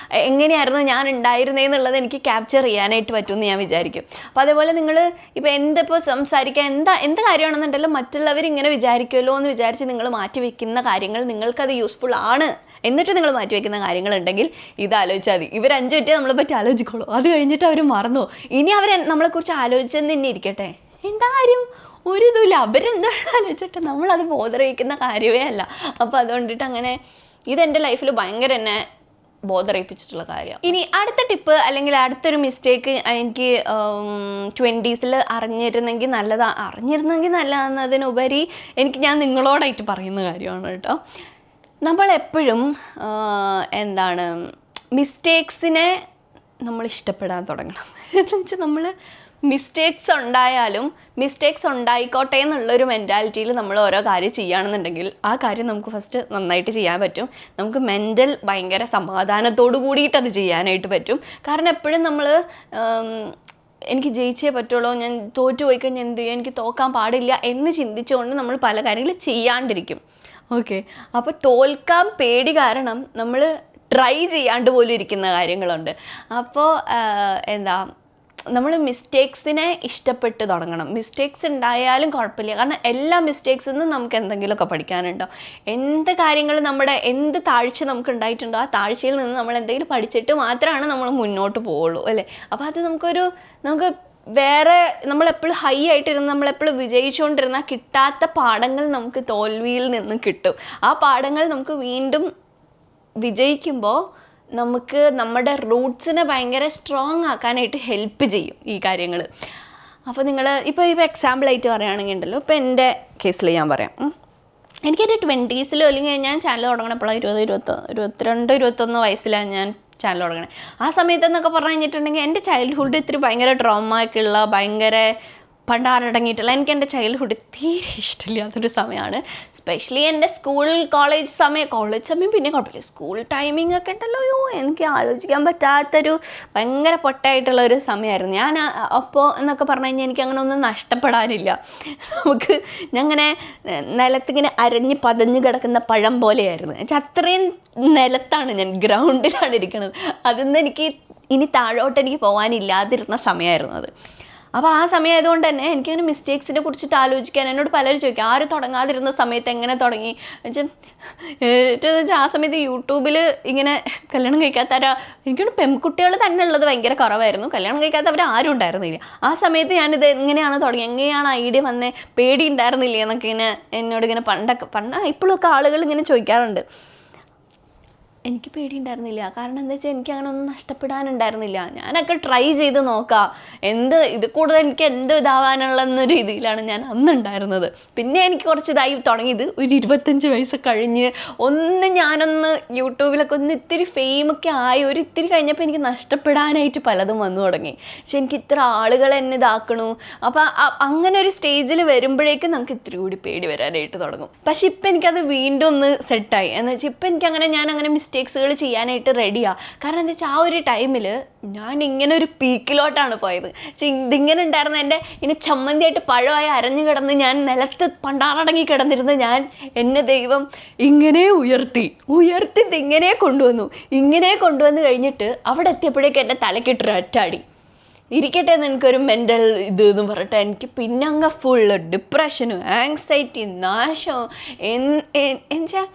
എങ്ങനെയായിരുന്നു ഞാൻ ഉണ്ടായിരുന്നതെന്നുള്ളത് എനിക്ക് ക്യാപ്ചർ ചെയ്യാനായിട്ട് പറ്റുമെന്ന് ഞാൻ വിചാരിക്കും. അപ്പോൾ അതേപോലെ നിങ്ങൾ ഇപ്പോൾ സംസാരിക്കുക എന്ത് കാര്യമാണെന്നുണ്ടല്ലോ, മറ്റുള്ളവർ ഇങ്ങനെ വിചാരിക്കുമല്ലോ എന്ന് വിചാരിച്ച് നിങ്ങൾ മാറ്റി വയ്ക്കുന്ന കാര്യങ്ങൾ നിങ്ങൾക്കത് യൂസ്ഫുൾ ആണ് എന്നിട്ട് നിങ്ങൾ മാറ്റി വയ്ക്കുന്ന കാര്യങ്ങളുണ്ടെങ്കിൽ ഇതാലോചിച്ചാൽ മതി. ഇവർ 5 മിനിറ്റ് നമ്മളെ പറ്റി ആലോചിക്കോളൂ, അത് കഴിഞ്ഞിട്ട് അവർ മറന്നു. ഇനി അവർ നമ്മളെക്കുറിച്ച് ആലോചിച്ചെന്ന് തന്നെ ഇരിക്കട്ടെ, എന്താ കാര്യം? ഒരു ഇതുമില്ല, അവരെന്താണ് ആലോചിച്ചിട്ട് നമ്മളത് ബോധറിയിക്കുന്ന കാര്യമേ അല്ല. അപ്പോൾ അതുകൊണ്ടിട്ട് അങ്ങനെ ഇതെൻ്റെ ലൈഫിൽ ഭയങ്കര എന്നെ ബോധറിയിപ്പിച്ചിട്ടുള്ള കാര്യമാണ്. ഇനി അടുത്ത ടിപ്പ് അല്ലെങ്കിൽ അടുത്തൊരു മിസ്റ്റേക്ക് എനിക്ക് 20s അറിഞ്ഞിരുന്നെങ്കിൽ നല്ലതാണെന്നതിനുപരി ഞാൻ നിങ്ങളോടായിട്ട് പറയുന്ന കാര്യമാണ് കേട്ടോ. നമ്മളെപ്പോഴും മിസ്റ്റേക്സിനെ നമ്മൾ ഇഷ്ടപ്പെടാൻ തുടങ്ങണം. എന്ന് വെച്ചാൽ നമ്മൾ മിസ്റ്റേക്സ് ഉണ്ടായിക്കോട്ടെ എന്നുള്ളൊരു മെൻറ്റാലിറ്റിയിൽ നമ്മൾ ഓരോ കാര്യം ചെയ്യുകയാണെന്നുണ്ടെങ്കിൽ ആ കാര്യം നമുക്ക് ഫസ്റ്റ് നന്നായിട്ട് ചെയ്യാൻ പറ്റും. നമുക്ക് മെൻ്റൽ ഭയങ്കര സമാധാനത്തോടു കൂടിയിട്ട് അത് ചെയ്യാനായിട്ട് പറ്റും. കാരണം എപ്പോഴും നമ്മൾ എനിക്ക് ജയിച്ചേ പറ്റുള്ളൂ, ഞാൻ തോറ്റുപോയി കഴിഞ്ഞാൽ എന്ത് ചെയ്യും, എനിക്ക് തോക്കാൻ പാടില്ല എന്ന് ചിന്തിച്ചുകൊണ്ട് നമ്മൾ പല കാര്യങ്ങളും ചെയ്യാണ്ടിരിക്കും. ഓക്കെ, അപ്പോൾ തോൽക്കാൻ പേടി കാരണം നമ്മൾ ട്രൈ ചെയ്യാണ്ട് പോലും ഇരിക്കുന്ന കാര്യങ്ങളുണ്ട്. അപ്പോൾ നമ്മൾ മിസ്റ്റേക്സിനെ ഇഷ്ടപ്പെട്ട് തുടങ്ങണം. മിസ്റ്റേക്സ് ഉണ്ടായാലും കുഴപ്പമില്ല, കാരണം എല്ലാ മിസ്റ്റേക്സിൽ നിന്നും നമുക്ക് എന്തെങ്കിലുമൊക്കെ പഠിക്കാനുണ്ടോ. എന്ത് കാര്യങ്ങൾ എന്ത് താഴ്ച നമുക്ക് ഉണ്ടായിട്ടുണ്ടോ ആ താഴ്ചയിൽ നിന്ന് നമ്മൾ എന്തെങ്കിലും പഠിച്ചിട്ട് മാത്രമാണ് നമ്മൾ മുന്നോട്ട് പോവുള്ളൂ, അല്ലേ? അപ്പോൾ അത് നമുക്ക് വേറെ നമ്മളെപ്പോഴും ഹൈ ആയിട്ടിരുന്ന് നമ്മളെപ്പോഴും വിജയിച്ചുകൊണ്ടിരുന്നാൽ കിട്ടാത്ത പാഠങ്ങൾ നമുക്ക് തോൽവിയിൽ നിന്ന് കിട്ടും. ആ പാഠങ്ങൾ നമുക്ക് വീണ്ടും വിജയിക്കുമ്പോൾ നമുക്ക് നമ്മുടെ റൂട്ട്സിനെ ഭയങ്കര സ്ട്രോങ് ആക്കാനായിട്ട് ഹെൽപ്പ് ചെയ്യും ഈ കാര്യങ്ങൾ. അപ്പോൾ ഇപ്പോൾ എക്സാമ്പിളായിട്ട് പറയുകയാണെങ്കിൽ ഉണ്ടല്ലോ, ഇപ്പോൾ എൻ്റെ കേസിൽ ഞാൻ പറയാം, എനിക്കെൻ്റെ 20s അല്ലെങ്കിൽ ഞാൻ ചാനൽ തുടങ്ങണപ്പോഴാണ് 22-21 വയസ്സിലാണ് ഞാൻ ചാനൽ തുടങ്ങണേ. ആ സമയത്തെന്നൊക്കെ പറഞ്ഞു കഴിഞ്ഞിട്ടുണ്ടെങ്കിൽ എൻ്റെ ചൈൽഡ്ഹുഡ് ഇത്തിരി ഭയങ്കര ട്രോമ ഒക്കെ ഉള്ള ഭയങ്കര പണ്ടാരടങ്ങിയിട്ടുള്ള എനിക്ക് എൻ്റെ ചൈൽഡ്ഹുഡ് തീരെ ഇഷ്ടമില്ലാത്തൊരു സമയമാണ്. സ്പെഷ്യലി എൻ്റെ സ്കൂൾ കോളേജ് സമയം പിന്നെ കുഴപ്പമില്ല. സ്കൂൾ ടൈമിംഗ് ഒക്കെ ഉണ്ടല്ലോ, എനിക്ക് ആലോചിക്കാൻ പറ്റാത്തൊരു ഭയങ്കര പൊട്ടായിട്ടുള്ളൊരു സമയമായിരുന്നു. ഞാൻ അപ്പോൾ എന്നൊക്കെ പറഞ്ഞു കഴിഞ്ഞാൽ എനിക്ക് അങ്ങനെ ഒന്നും നഷ്ടപ്പെടാനില്ല. ഞാൻ അങ്ങനെ നിലത്തിങ്ങനെ അരഞ്ഞ് പതഞ്ഞ് കിടക്കുന്ന പഴം പോലെയായിരുന്നു. എന്നുവെച്ചാൽ അത്രയും നിലത്താണ് ഞാൻ, ഗ്രൗണ്ടിലാണ് ഇരിക്കുന്നത്. അതിന്ന് എനിക്ക് ഇനി താഴോട്ട് എനിക്ക് പോകാനില്ലാതിരുന്ന സമയമായിരുന്നു അത്. അപ്പോൾ ആ സമയമായതുകൊണ്ട് തന്നെ എനിക്കങ്ങനെ മിസ്റ്റേക്സിനെ കുറിച്ചിട്ട് ആലോചിക്കാൻ എന്നോട് പലരും ചോദിക്കും, ആരും തുടങ്ങാതിരുന്ന സമയത്ത് എങ്ങനെ തുടങ്ങി വെച്ചാൽ ആ സമയത്ത് യൂട്യൂബിൽ ഇങ്ങനെ കല്യാണം കഴിക്കാത്തവരാ, എനിക്കൊരു പെൺകുട്ടികൾ തന്നെ ഉള്ളത് ഭയങ്കര കുറവായിരുന്നു. കല്യാണം കഴിക്കാത്തവർ ആരും ഉണ്ടായിരുന്നില്ല. ആ സമയത്ത് ഞാനിത് എങ്ങനെയാണ് തുടങ്ങി, എങ്ങനെയാണ് ഐഡിയ വന്നേ, പേടി ഉണ്ടായിരുന്നില്ലേ എന്നൊക്കെ ഇങ്ങനെ എന്നോട് ഇങ്ങനെ ഇപ്പോഴൊക്കെ ആളുകൾ ഇങ്ങനെ ചോദിക്കാറുണ്ട്. എനിക്ക് പേടിയുണ്ടായിരുന്നില്ല. കാരണം എന്താ വെച്ചാൽ എനിക്ക് അങ്ങനെ ഒന്നും നഷ്ടപ്പെടാനുണ്ടായിരുന്നില്ല. ഞാനൊക്കെ ട്രൈ ചെയ്ത് നോക്കാം, ഇത് കൂടുതൽ എനിക്ക് ഇതാവാനുള്ളെന്ന രീതിയിലാണ് ഞാൻ അന്നുണ്ടായിരുന്നത്. പിന്നെ എനിക്ക് കുറച്ച് ഇതായി തുടങ്ങിയത് ഒരു 25 വയസ്സ് കഴിഞ്ഞ് ഞാനൊന്ന് യൂട്യൂബിലൊക്കെ ഇത്തിരി ഫെയിമൊക്കെ ആയി ഇത്തിരി കഴിഞ്ഞപ്പോൾ എനിക്ക് നഷ്ടപ്പെടാനായിട്ട് പലതും വന്നു തുടങ്ങി. പക്ഷെ എനിക്ക് ഇത്ര ആളുകൾ എന്നെ ഇതാക്കണു. അപ്പോൾ അങ്ങനെ ഒരു സ്റ്റേജിൽ വരുമ്പോഴേക്കും നമുക്ക് ഇത്തിരി കൂടി പേടി വരാനായിട്ട് തുടങ്ങും. പക്ഷെ ഇപ്പം എനിക്കത് വീണ്ടും ഒന്ന് സെറ്റായി. എന്ന് വെച്ചാൽ ഇപ്പം എനിക്കങ്ങനെ ഞാനങ്ങനെ മിസ്റ്റേക്സുകൾ ചെയ്യാനായിട്ട് റെഡിയാണ്. കാരണം എന്താ വെച്ചാൽ ആ ഒരു ടൈമിൽ ഞാൻ ഇങ്ങനെ ഒരു പീക്കിലോട്ടാണ് പോയത്. ഇതിങ്ങനെ ഉണ്ടായിരുന്ന എൻ്റെ ചമ്മന്തിയായിട്ട് പഴമായി അരഞ്ഞു കിടന്ന് ഞാൻ നിലത്ത് പണ്ടാറടങ്ങി കിടന്നിരുന്ന എന്നെ ദൈവം ഇങ്ങനെ ഉയർത്തി ഇങ്ങനെ കൊണ്ടുവന്നു കഴിഞ്ഞിട്ട് അവിടെ എത്തിയപ്പോഴേക്കും എൻ്റെ തലക്കിട്ടൊരു ഒറ്റടി. ഇരിക്കട്ടെ നിനക്കൊരു മെൻ്റൽ എന്ന് പറഞ്ഞിട്ട് എനിക്ക് പിന്നെ അങ്ങ് ഫുള്ള് ഡിപ്രഷനും ആങ്സൈറ്റി നാശവും എന്നുവെച്ചാൽ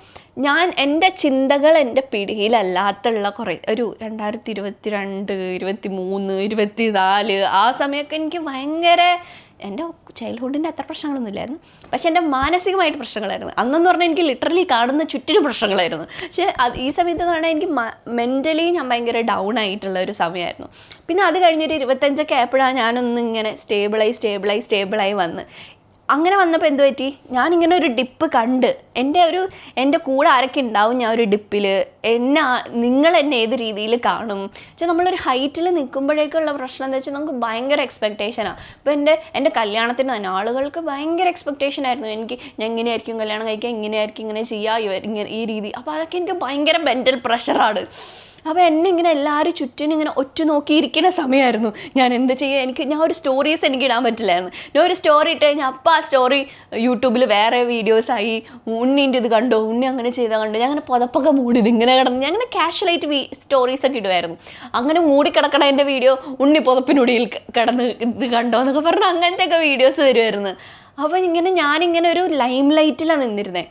എൻ്റെ ചിന്തകൾ എൻ്റെ പിടിയിലല്ലാത്തുള്ള കുറേ ഒരു 2022, 23, 24 ആ സമയമൊക്കെ എനിക്ക് ഭയങ്കര, എൻ്റെ ചൈൽഡ്ഹുഡിൻ്റെ അത്ര പ്രശ്നങ്ങളൊന്നുമില്ലായിരുന്നു. പക്ഷെ എൻ്റെ മാനസികമായിട്ട് പ്രശ്നങ്ങളായിരുന്നു. അന്നെന്ന് പറഞ്ഞാൽ എനിക്ക് ലിറ്ററലി കാണുന്ന ചുറ്റിനും പ്രശ്നങ്ങളായിരുന്നു. പക്ഷേ ഈ സമയത്ത് എന്ന് പറഞ്ഞാൽ എനിക്ക് മെൻ്റലി ഞാൻ ഭയങ്കര ഡൗൺ ആയിട്ടുള്ള ഒരു സമയമായിരുന്നു. പിന്നെ അത് കഴിഞ്ഞൊരു 25 ആയപ്പോഴാണ് ഞാനൊന്ന് ഇങ്ങനെ സ്റ്റേബിളായി വന്ന്. അങ്ങനെ വന്നപ്പോൾ എന്ത് പറ്റി, ഞാനിങ്ങനെ ഒരു ഡിപ്പ് കണ്ട് എൻ്റെ കൂടെ ആരൊക്കെ ഉണ്ടാവും ഞാൻ ഒരു ഡിപ്പിൽ, നിങ്ങൾ എന്നെ ഏത് രീതിയിൽ കാണും വെച്ചാൽ നമ്മളൊരു ഹൈറ്റിൽ നിൽക്കുമ്പോഴേക്കുള്ള പ്രശ്നം എന്താ വെച്ചാൽ നമുക്ക് ഭയങ്കര എക്സ്പെക്റ്റേഷനാണ്. ഇപ്പോൾ എൻ്റെ കല്യാണത്തിന് തന്നെ ആളുകൾക്ക് ഭയങ്കര എക്സ്പെക്റ്റേഷൻ ആയിരുന്നു. ഞാൻ ഇങ്ങനെയായിരിക്കും കല്യാണം കഴിക്കുക, ഇങ്ങനെയായിരിക്കും ഇങ്ങനെ ചെയ്യുക, ഈ രീതി. അപ്പോൾ അതൊക്കെ എനിക്ക് ഭയങ്കര മെൻ്റൽ പ്രഷറാണ്. അപ്പോൾ എന്നെ ഇങ്ങനെ എല്ലാവരും ചുറ്റിനും ഇങ്ങനെ നോക്കിയിരിക്കുന്ന സമയമായിരുന്നു. ഞാൻ എന്ത് ചെയ്യുക, ഞാൻ ഒരു സ്റ്റോറീസ് എനിക്ക് ഇടാൻ പറ്റില്ലായിരുന്നു. ഞാൻ ഒരു സ്റ്റോറി ഇട്ട് കഴിഞ്ഞാൽ അപ്പോൾ ആ സ്റ്റോറി യൂട്യൂബിൽ വേറെ വീഡിയോസായി, ഉണ്ണീൻ്റെ ഇത് കണ്ടോ, ഉണ്ണി അങ്ങനെ ചെയ്താൽ കണ്ടോ, ഞാൻ അങ്ങനെ പുതപ്പൊക്കെ മൂടി ഇതിങ്ങനെ കിടന്ന് ഞാൻ അങ്ങനെ കാഷ്വലായിട്ട് സ്റ്റോറീസൊക്കെ ഇടുമായിരുന്നു. അങ്ങനെ മൂടിക്കിടക്കണ എൻ്റെ വീഡിയോ ഉണ്ണി പുതപ്പിനുള്ളിൽ കിടന്ന് ഇത് കണ്ടോ എന്നൊക്കെ പറഞ്ഞ് അങ്ങനത്തെയൊക്കെ വീഡിയോസ് വരുമായിരുന്നു. അപ്പോൾ ഞാനിങ്ങനെ ഒരു ലൈം ലൈറ്റിലാണ് നിന്നിരുന്നത്.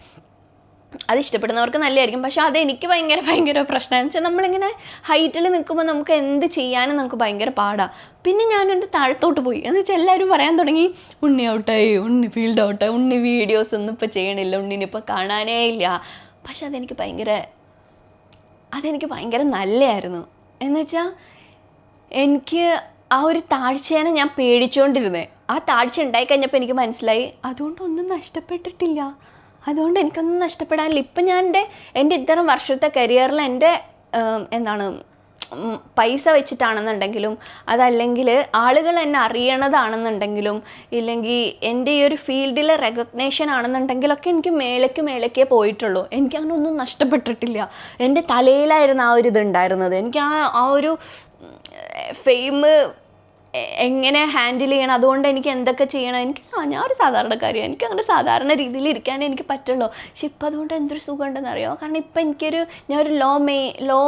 അത് ഇഷ്ടപ്പെടുന്നവർക്ക് നല്ലതായിരിക്കും. പക്ഷെ അതെനിക്ക് ഭയങ്കര പ്രശ്നമെന്ന് വെച്ചാൽ നമ്മളിങ്ങനെ ഹൈറ്റിൽ നിൽക്കുമ്പോൾ നമുക്ക് എന്ത് ചെയ്യാനും നമുക്ക് ഭയങ്കര പാടാണ്. പിന്നെ ഞാനെൻ്റെ താഴത്തോട്ട് പോയി. എന്ന് വെച്ചാൽ എല്ലാവരും പറയാൻ തുടങ്ങി, ഉണ്ണി ഔട്ടായി, ഉണ്ണി ഫീൽഡ് ഔട്ടായി, ഉണ്ണി വീഡിയോസ് ഒന്നും ഇപ്പോൾ ചെയ്യണില്ല, ഉണ്ണിനിപ്പോൾ കാണാനേ ഇല്ല. പക്ഷെ അതെനിക്ക് ഭയങ്കര നല്ലതായിരുന്നു. എന്ന് വെച്ചാൽ എനിക്ക് ആ ഒരു താഴ്ചയാണ് ഞാൻ പേടിച്ചുകൊണ്ടിരുന്നത്. ആ താഴ്ച ഉണ്ടായിക്കഴിഞ്ഞപ്പോൾ എനിക്ക് മനസ്സിലായി അതുകൊണ്ടൊന്നും നഷ്ടപ്പെട്ടിട്ടില്ല, അതുകൊണ്ട് എനിക്കൊന്നും നഷ്ടപ്പെടാനില്ല. ഇപ്പം ഞാൻ എൻ്റെ ഇത്തരം വർഷത്തെ കരിയറിൽ എൻ്റെ പൈസ വെച്ചിട്ടാണെന്നുണ്ടെങ്കിലും, അതല്ലെങ്കിൽ ആളുകൾ എന്നെ അറിയണതാണെന്നുണ്ടെങ്കിലും, ഇല്ലെങ്കിൽ എൻ്റെ ഈ ഒരു ഫീൽഡിലെ റെക്കഗ്നേഷൻ ആണെന്നുണ്ടെങ്കിലൊക്കെ എനിക്ക് മേലേക്കേ പോയിട്ടുള്ളൂ. എനിക്കങ്ങനെ ഒന്നും നഷ്ടപ്പെട്ടിട്ടില്ല. എൻ്റെ തലയിലായിരുന്നു ആ ഒരു ഇതുണ്ടായിരുന്നത്. എനിക്ക് ആ ഒരു ഫെയിം എങ്ങനെ ഹാൻഡിൽ ചെയ്യണം, അതുകൊണ്ട് എനിക്ക് എന്തൊക്കെ ചെയ്യണം, ഞാൻ ഒരു സാധാരണക്കാരിയാണ്, എനിക്ക് അങ്ങനെ സാധാരണ രീതിയിൽ ഇരിക്കാനേ എനിക്ക് പറ്റുള്ളൂ. പക്ഷെ ഇപ്പം അതുകൊണ്ട് എന്തൊരു സുഖം ഉണ്ടെന്ന് അറിയാമോ? കാരണം ഇപ്പം ഞാനൊരു ലോ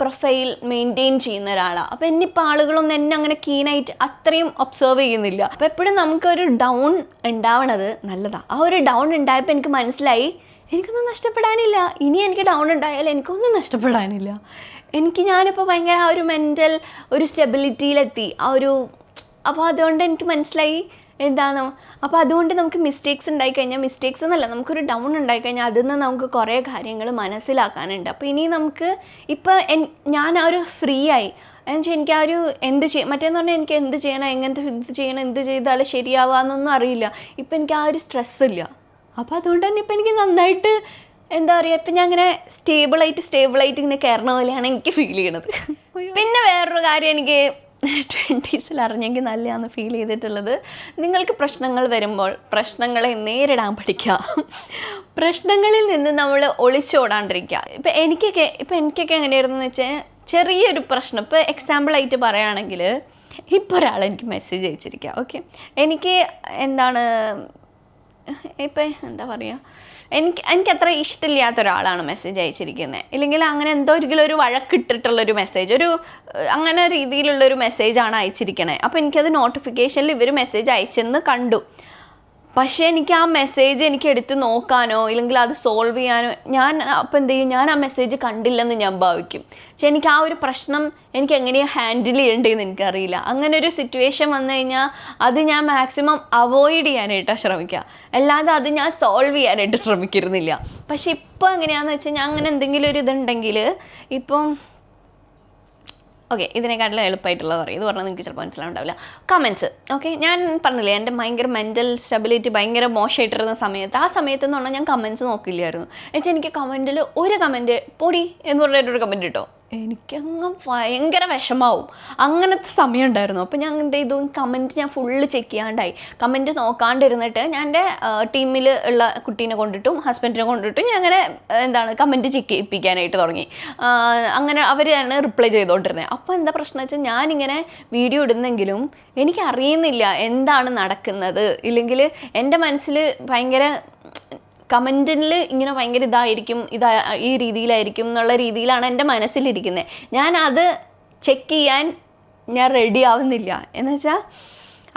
പ്രൊഫൈൽ മെയിൻറ്റെയിൻ ചെയ്യുന്ന ഒരാളാണ്. അപ്പോൾ എന്നിപ്പോൾ ആളുകളൊന്നും എന്നെ അങ്ങനെ കീനായിട്ട് അത്രയും ഒബ്സർവ് ചെയ്യുന്നില്ല. അപ്പോൾ എപ്പോഴും നമുക്കൊരു ഡൗൺ ഉണ്ടാവണത് നല്ലതാണ്. ആ ഒരു ഡൗൺ ഉണ്ടായപ്പോൾ എനിക്ക് മനസ്സിലായി എനിക്കൊന്നും നഷ്ടപ്പെടാനില്ല. ഇനി എനിക്ക് ഡൗൺ ഉണ്ടായാലും എനിക്കൊന്നും നഷ്ടപ്പെടാനില്ല. ഞാനിപ്പോൾ ഭയങ്കര ആ ഒരു മെൻ്റൽ ഒരു സ്റ്റെബിലിറ്റിയിലെത്തി അപ്പോൾ അതുകൊണ്ട് എനിക്ക് മനസ്സിലായി എന്താണോ. അപ്പോൾ അതുകൊണ്ട് നമുക്ക് മിസ്റ്റേക്സ് ഉണ്ടായിക്കഴിഞ്ഞാൽ, മിസ്റ്റേക്സ് എന്നല്ല, നമുക്കൊരു ഡൗൺ ഉണ്ടായിക്കഴിഞ്ഞാൽ അതിൽ നിന്ന് നമുക്ക് കുറേ കാര്യങ്ങൾ മനസ്സിലാക്കാനുണ്ട്. അപ്പോൾ ഇനി നമുക്ക് ഞാൻ ആ ഒരു ഫ്രീ ആയി. എന്നുവെച്ചാൽ എനിക്ക് ആ ഒരു മറ്റേന്ന് പറഞ്ഞാൽ എനിക്ക് എന്ത് ചെയ്യണം, എന്ത് ചെയ്താൽ ശരിയാവാന്നൊന്നും അറിയില്ല. ഇപ്പം എനിക്ക് ആ ഒരു സ്ട്രെസ്സില്ല. അപ്പോൾ അതുകൊണ്ട് തന്നെ ഇപ്പം എനിക്ക് നന്നായിട്ട് എന്താ പറയുക, ഇപ്പം ഞാൻ അങ്ങനെ സ്റ്റേബിളായിട്ട് ഇങ്ങനെ കയറണ പോലെയാണ് എനിക്ക് ഫീൽ ചെയ്യണത്. പിന്നെ വേറൊരു കാര്യം, എനിക്ക് 20s അറിഞ്ഞെങ്കിൽ നല്ലതാണെന്ന് ഫീൽ ചെയ്തിട്ടുള്ളത്, നിങ്ങൾക്ക് പ്രശ്നങ്ങൾ വരുമ്പോൾ പ്രശ്നങ്ങളെ നേരിടാൻ പഠിക്കുക. പ്രശ്നങ്ങളിൽ നിന്ന് നമ്മൾ ഒളിച്ചോടാണ്ടിരിക്കുക. ഇപ്പം എനിക്കൊക്കെ എങ്ങനെയായിരുന്നു എന്ന് വെച്ചാൽ, ചെറിയൊരു പ്രശ്നം, ഇപ്പോൾ എക്സാമ്പിളായിട്ട് പറയുകയാണെങ്കിൽ, ഇപ്പോൾ ഒരാൾ എനിക്ക് മെസ്സേജ് അയച്ചിരിക്കുക. ഓക്കെ, എനിക്ക് എന്താണ് ഇപ്പം എന്താ പറയുക, എനിക്ക് അത്ര ഇഷ്ടമില്ലാത്ത ഒരാളാണ് മെസ്സേജ് അയച്ചിരിക്കുന്നത്. ഇല്ലെങ്കിൽ അങ്ങനെ എന്തെങ്കിലും ഒരു വഴക്കിട്ടിട്ടുള്ളൊരു മെസ്സേജ്, അങ്ങനെ രീതിയിലുള്ളൊരു മെസ്സേജാണ് അയച്ചിരിക്കണേ. അപ്പോൾ എനിക്കത് നോട്ടിഫിക്കേഷനിൽ ഇവർ മെസ്സേജ് അയച്ചെന്ന് കണ്ടു. പക്ഷേ എനിക്ക് ആ മെസ്സേജ് എനിക്ക് എടുത്ത് നോക്കാനോ ഇല്ലെങ്കിൽ അത് സോൾവ് ചെയ്യാനോ അപ്പോൾ എന്ത് ചെയ്യും, ഞാൻ ആ മെസ്സേജ് കണ്ടില്ലെന്ന് ഞാൻ ഭാവിക്കും. പക്ഷേ എനിക്ക് ആ ഒരു പ്രശ്നം എനിക്ക് എങ്ങനെയാണ് ഹാൻഡിൽ ചെയ്യേണ്ടതെന്ന് എനിക്കറിയില്ല. അങ്ങനെ ഒരു സിറ്റുവേഷൻ വന്നു കഴിഞ്ഞാൽ അത് ഞാൻ മാക്സിമം അവോയ്ഡ് ചെയ്യാനായിട്ടാണ് ശ്രമിക്കുക, അല്ലാതെ അത് ഞാൻ സോൾവ് ചെയ്യാനായിട്ട് ശ്രമിക്കുന്നില്ല. പക്ഷേ ഇപ്പോൾ എങ്ങനെയാണെന്ന് വെച്ചാൽ, ഞാൻ അങ്ങനെ എന്തെങ്കിലും ഒരു ഇതുണ്ടെങ്കിൽ, ഇപ്പം ഓക്കെ, ഇതിനെക്കാട്ടിലും എളുപ്പമായിട്ടുള്ളത് പറയും. ഇത് പറഞ്ഞാൽ നിങ്ങൾക്ക് ചിലപ്പോൾ മനസ്സിലാവുണ്ടാവില്ല. കമൻറ്റ്സ്. ഓക്കെ, ഞാൻ പറഞ്ഞില്ലേ, എൻ്റെ ഭയങ്കര മെൻ്റൽ സ്റ്റെബിലിറ്റി ഭയങ്കര മോശമായിട്ടിരുന്ന സമയത്ത്, ആ സമയത്ത് എന്ന് പറഞ്ഞാൽ ഞാൻ കമൻറ്റ്സ് നോക്കില്ലായിരുന്നു. എന്നുവെച്ചാൽ എനിക്ക് കമൻറ്റിൽ ഒരു കമൻറ്റ് പൊടി എന്ന് പറഞ്ഞിട്ടൊരു കമൻറ്റ് കിട്ടോ, എനിക്കങ്ങ് ഭയങ്കര വിഷമാവും. അങ്ങനത്തെ സമയം ഉണ്ടായിരുന്നു. അപ്പോൾ ഞാൻ എന്ത് ചെയ്തു, കമൻറ്റ് ഞാൻ ഫുള്ള് ചെക്ക് ചെയ്യാണ്ടായി. കമൻറ്റ് നോക്കാണ്ടിരുന്നിട്ട് ഞാൻ എൻ്റെ ടീമിൽ ഉള്ള കുട്ടീനെ കൊണ്ടിട്ടും ഹസ്ബൻഡിനെ കൊണ്ടിട്ടും ഞാൻ അങ്ങനെ കമൻറ്റ് ചെക്ക് ചെയ്യിപ്പിക്കാനായിട്ട് തുടങ്ങി. അങ്ങനെ അവരാണ് റിപ്ലൈ ചെയ്തുകൊണ്ടിരുന്നത്. അപ്പോൾ എന്താ പ്രശ്നം വെച്ചാൽ, ഞാനിങ്ങനെ വീഡിയോ ഇടുന്നെങ്കിലും എനിക്കറിയുന്നില്ല എന്താണ് നടക്കുന്നത്. ഇല്ലെങ്കിൽ എൻ്റെ മനസ്സിൽ ഭയങ്കര കമൻറ്റിൽ ഇങ്ങനെ ഭയങ്കര ഇതായിരിക്കും, ഈ രീതിയിലായിരിക്കും എന്നുള്ള രീതിയിലാണ് എൻ്റെ മനസ്സിലിരിക്കുന്നത്. ഞാനത് ചെക്ക് ചെയ്യാൻ ഞാൻ റെഡി ആവുന്നില്ല. എന്ന് വെച്ചാൽ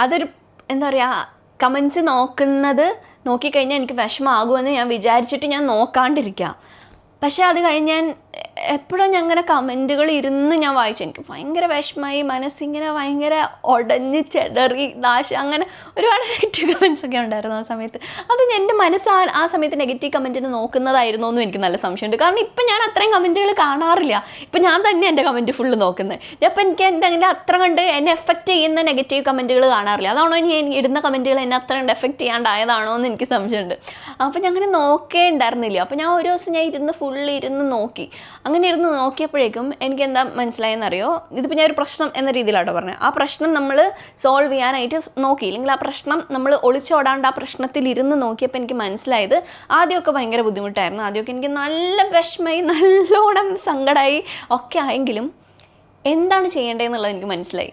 അതൊരു എന്താ പറയുക, കമൻറ്റ്സ് നോക്കിക്കഴിഞ്ഞാൽ എനിക്ക് വിഷമമാകുമെന്ന് ഞാൻ വിചാരിച്ചിട്ട് ഞാൻ നോക്കാണ്ടിരിക്കുക. പക്ഷേ അത് കഴിഞ്ഞ് ഞാൻ എപ്പോഴും ഞാൻ അങ്ങനെ കമൻറ്റുകൾ ഇരുന്ന് ഞാൻ വായിച്ചു. എനിക്ക് ഭയങ്കര വിഷമമായി, മനസ്സിങ്ങനെ ഭയങ്കര ഉടഞ്ഞ് ചെടറി അങ്ങനെ ഒരുപാട് നെഗറ്റീവ് കമൻറ്റ്സ് ഒക്കെ ഉണ്ടായിരുന്നു ആ സമയത്ത്. അത് എൻ്റെ മനസ്സ് ആ സമയത്ത് നെഗറ്റീവ് കമൻറ്റിന് നോക്കുന്നതായിരുന്നോ എന്നും എനിക്ക് നല്ല സംശയമുണ്ട്. കാരണം ഇപ്പം ഞാൻ അത്രയും കമൻറ്റുകൾ കാണാറില്ല. ഇപ്പം ഞാൻ തന്നെ എൻ്റെ കമൻറ്റ് ഫുള്ള് നോക്കുന്നത്. അപ്പം എനിക്ക് എന്തെങ്കിലും അത്ര കണ്ട് എന്നെ എഫക്റ്റ് ചെയ്യുന്ന നെഗറ്റീവ് കമൻറ്റുകൾ കാണാറില്ല. അതാണോ ഇനി ഇടുന്ന കമൻറ്റുകൾ എന്നെ അത്ര കണ്ട് എഫക്റ്റ് ചെയ്യാണ്ടായതാണോ എന്ന് എനിക്ക് സംശയമുണ്ട്. അപ്പം ഞാൻ അങ്ങനെ നോക്കേ ഉണ്ടായിരുന്നില്ല. അപ്പം ഞാൻ ഒരു ദിവസം ഞാൻ ഫുള്ള് ഇരുന്ന് നോക്കി. അങ്ങനെ ഇരുന്ന് നോക്കിയപ്പോഴേക്കും എനിക്ക് എന്താ മനസ്സിലായെന്നറിയോ, ഇതിപ്പോൾ ഞാൻ ഒരു പ്രശ്നം എന്ന രീതിയിലാട്ടോ പറഞ്ഞത്. ആ പ്രശ്നം നമ്മൾ സോൾവ് ചെയ്യാനായിട്ട് നോക്കി, ഇല്ലെങ്കിൽ ആ പ്രശ്നം നമ്മൾ ഒളിച്ചോടാണ്ട് ആ പ്രശ്നത്തിൽ ഇരുന്ന് നോക്കിയപ്പോൾ എനിക്ക് മനസ്സിലായത്, ആദ്യമൊക്കെ ഭയങ്കര ബുദ്ധിമുട്ടായിരുന്നു. ആദ്യമൊക്കെ എനിക്ക് നല്ല വിഷമമായി, നല്ലോണം സങ്കടമായി ഒക്കെ ആയെങ്കിലും എന്താണ് ചെയ്യേണ്ടതെന്നുള്ളത് എനിക്ക് മനസ്സിലായി.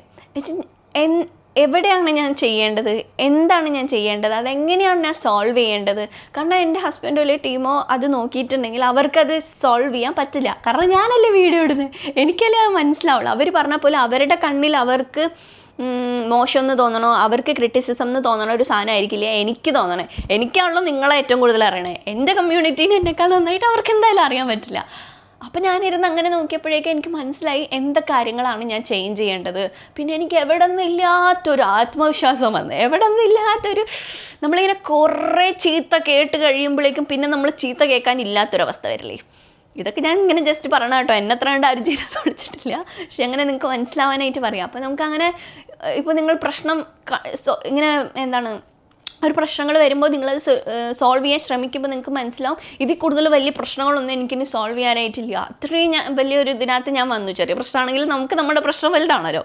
എവിടെയാണ് ഞാൻ ചെയ്യേണ്ടത്, എന്താണ് ഞാൻ ചെയ്യേണ്ടത്, അതെങ്ങനെയാണ് ഞാൻ സോൾവ് ചെയ്യേണ്ടത്. കാരണം എൻ്റെ ഹസ്ബൻഡോ അല്ലെങ്കിൽ ടീമോ അത് നോക്കിയിട്ടുണ്ടെങ്കിൽ അവർക്കത് സോൾവ് ചെയ്യാൻ പറ്റില്ല. കാരണം ഞാനല്ലേ വീഡിയോ ഇടുന്നത്, എനിക്കല്ലേ അത് മനസ്സിലാവുള്ളൂ. അവർ പറഞ്ഞാൽ പോലും അവരുടെ കണ്ണിൽ അവർക്ക് മോശമെന്ന് തോന്നണോ, അവർക്ക് ക്രിറ്റിസിസം എന്ന് തോന്നണ ഒരു സാധനം ആയിരിക്കില്ല എനിക്ക് തോന്നണേ. എനിക്കാണല്ലോ നിങ്ങളെ ഏറ്റവും കൂടുതൽ അറിയണേ. എൻ്റെ കമ്മ്യൂണിറ്റീനെ എന്നെക്കാൾ നന്നായിട്ട് അവർക്ക് എന്തായാലും അറിയാൻ പറ്റില്ല. അപ്പം ഞാനിരുന്ന് അങ്ങനെ നോക്കിയപ്പോഴേക്കും എനിക്ക് മനസ്സിലായി എന്തൊക്കെ കാര്യങ്ങളാണ് ഞാൻ ചേഞ്ച് ചെയ്യേണ്ടത്. പിന്നെ എനിക്ക് എവിടെ നിന്നില്ലാത്തൊരു ആത്മവിശ്വാസം വന്നു, എവിടെ നിന്നില്ലാത്തൊരു, നമ്മളിങ്ങനെ കുറേ ചീത്ത കേട്ട് കഴിയുമ്പോഴേക്കും പിന്നെ നമ്മൾ ചീത്ത കേൾക്കാനില്ലാത്തൊരവസ്ഥ വരില്ലേ. ഇതൊക്കെ ഞാൻ ഇങ്ങനെ ജസ്റ്റ് പറയണം കേട്ടോ, എന്നെ അത്ര കണ്ട് ആരും ചെയ്തെന്ന് വിളിച്ചിട്ടില്ല. പക്ഷെ അങ്ങനെ നിങ്ങൾക്ക് മനസ്സിലാവാനായിട്ട് പറയാം. അപ്പോൾ നമുക്കങ്ങനെ ഇപ്പോൾ നിങ്ങൾ പ്രശ്നം ഇങ്ങനെ ഒരു പ്രശ്നങ്ങൾ വരുമ്പോൾ നിങ്ങളത് സോൾവ് ചെയ്യാൻ ശ്രമിക്കുമ്പോൾ നിങ്ങൾക്ക് മനസ്സിലാവും ഇതിൽ കൂടുതൽ വലിയ പ്രശ്നങ്ങളൊന്നും എനിക്കിനി സോൾവ് ചെയ്യാനായിട്ടില്ല. അത്രയും വലിയൊരു ഇതിനകത്ത് ഞാൻ വന്നു. ചെറിയ പ്രശ്നമാണെങ്കിൽ നമുക്ക് നമ്മുടെ പ്രശ്നം വലുതാണല്ലോ.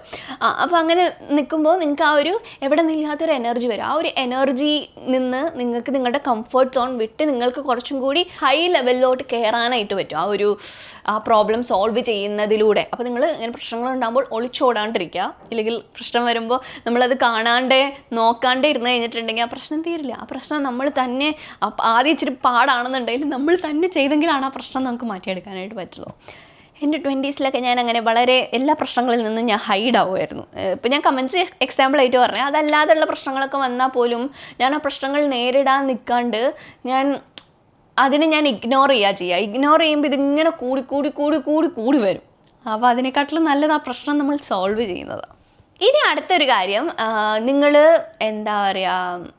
അപ്പോൾ അങ്ങനെ നിൽക്കുമ്പോൾ നിങ്ങൾക്ക് ആ ഒരു എവിടെ നിന്നില്ലാത്തൊരു എനർജി വരും. ആ ഒരു എനർജി നിന്ന് നിങ്ങൾക്ക് നിങ്ങളുടെ കംഫർട്ട് സോൺ വിട്ട് നിങ്ങൾക്ക് കുറച്ചും കൂടി ഹൈ ലെവലിലോട്ട് കയറാനായിട്ട് പറ്റും ആ പ്രോബ്ലം സോൾവ് ചെയ്യുന്നതിലൂടെ. അപ്പോൾ നിങ്ങൾ ഇങ്ങനെ പ്രശ്നങ്ങളുണ്ടാകുമ്പോൾ ഒളിച്ചോടാണ്ടിരിക്കുക. ഇല്ലെങ്കിൽ പ്രശ്നം വരുമ്പോൾ നമ്മളത് നോക്കാണ്ടേ ഇരുന്ന് കഴിഞ്ഞിട്ടുണ്ടെങ്കിൽ ആ പ്രശ്നം തീരില്ല. ആ പ്രശ്നം നമ്മൾ തന്നെ ആദ്യം ഇച്ചിരി പാടാണെന്നുണ്ടെങ്കിലും നമ്മൾ തന്നെ ചെയ്തെങ്കിലാണ് ആ പ്രശ്നം നമുക്ക് മാറ്റിയെടുക്കാനായിട്ട് പറ്റുള്ളൂ. എൻ്റെ 20s ഞാൻ അങ്ങനെ വളരെ എല്ലാ പ്രശ്നങ്ങളിൽ നിന്നും ഞാൻ ഹൈഡ് ആവുമായിരുന്നു. ഇപ്പോൾ ഞാൻ കമൻറ്റ്സ് എക്സാമ്പിളായിട്ട് പറഞ്ഞത്, അതല്ലാതെയുള്ള പ്രശ്നങ്ങളൊക്കെ വന്നാൽ പോലും ഞാൻ ആ പ്രശ്നങ്ങൾ നേരിടാൻ നിൽക്കാണ്ട് അതിനെ ഞാൻ ഇഗ്നോർ ചെയ്യുക. ഇഗ്നോർ ചെയ്യുമ്പോൾ ഇതിങ്ങനെ കൂടി വരും. അപ്പോൾ അതിനെക്കാട്ടിലും നല്ലത് ആ പ്രശ്നം നമ്മൾ സോൾവ് ചെയ്യുന്നതാണ്. ഇനി അടുത്തൊരു കാര്യം, നിങ്ങൾ എന്താ പറയുക,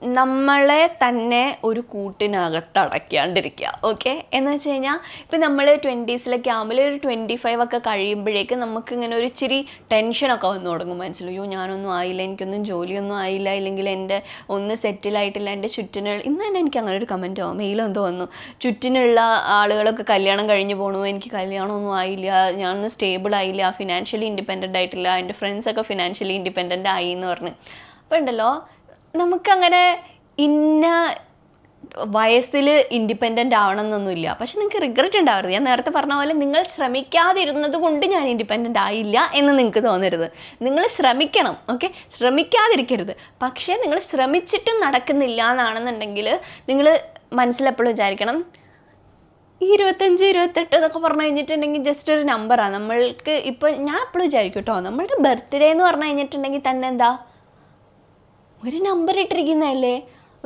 നമ്മളെ തന്നെ ഒരു കൂട്ടിനകത്ത് അടയ്ക്കാണ്ടിരിക്കുക. ഓക്കെ, എന്ന് വെച്ച് കഴിഞ്ഞാൽ ഇപ്പം നമ്മൾ 20s ആകുമ്പോൾ ഒരു 25 ഒക്കെ കഴിയുമ്പോഴേക്ക് നമുക്ക് ഇങ്ങനെ ഒരു ഇച്ചിരി ടെൻഷനൊക്കെ വന്നു തുടങ്ങും മനസ്സിൽ. അയ്യോ ഞാനൊന്നും ആയില്ല, എനിക്കൊന്നും ജോലിയൊന്നും ആയില്ല, ഇല്ലെങ്കിൽ എൻ്റെ ഒന്നും സെറ്റിലായിട്ടില്ല, എൻ്റെ ചുറ്റിനുള്ള ഇന്ന് തന്നെ എനിക്ക് അങ്ങനെ ഒരു കമൻറ്റോ മെയിലോ എന്തോ വന്നു, ചുറ്റിനുള്ള ആളുകളൊക്കെ കല്യാണം കഴിഞ്ഞ് പോകണു, എനിക്ക് കല്യാണമൊന്നും ആയില്ല, ഞാനൊന്നും സ്റ്റേബിൾ ആയില്ല, ഫിനാൻഷ്യലി ഇൻഡിപെൻഡൻ്റ് ആയിട്ടില്ല, എൻ്റെ ഫ്രണ്ട്സൊക്കെ ഫിനാൻഷ്യലി ഇൻഡിപെൻഡൻ്റ് ആയി എന്ന് പറഞ്ഞ്. അപ്പോൾ ഉണ്ടല്ലോ നമുക്കങ്ങനെ ഇന്ന വയസ്സിൽ ഇൻഡിപെൻഡൻ്റ് ആവണം എന്നൊന്നുമില്ല. പക്ഷെ നിങ്ങൾക്ക് റിഗ്രറ്റ് ഉണ്ടാവരുത്. ഞാൻ നേരത്തെ പറഞ്ഞ പോലെ നിങ്ങൾ ശ്രമിക്കാതിരുന്നത് കൊണ്ട് ഞാൻ ഇൻഡിപെൻഡൻ്റ് ആയില്ല എന്ന് നിങ്ങൾക്ക് തോന്നരുത്. നിങ്ങൾ ശ്രമിക്കണം, ഓക്കെ, ശ്രമിക്കാതിരിക്കരുത്. പക്ഷേ നിങ്ങൾ ശ്രമിച്ചിട്ടും നടക്കുന്നില്ല എന്നാണെന്നുണ്ടെങ്കിൽ നിങ്ങൾ മനസ്സിലെപ്പോഴും വിചാരിക്കണം, ഈ 25, 28 എന്നൊക്കെ പറഞ്ഞു കഴിഞ്ഞിട്ടുണ്ടെങ്കിൽ ജസ്റ്റ് ഒരു നമ്പറാണ്. നമ്മൾക്ക് ഇപ്പോൾ ഞാൻ എപ്പോഴും വിചാരിക്കും കേട്ടോ, നമ്മളുടെ ബർത്ത്ഡേ എന്ന് പറഞ്ഞു കഴിഞ്ഞിട്ടുണ്ടെങ്കിൽ തന്നെ എന്താ ഒരു നമ്പർ ഇട്ടിരിക്കുന്നതല്ലേ.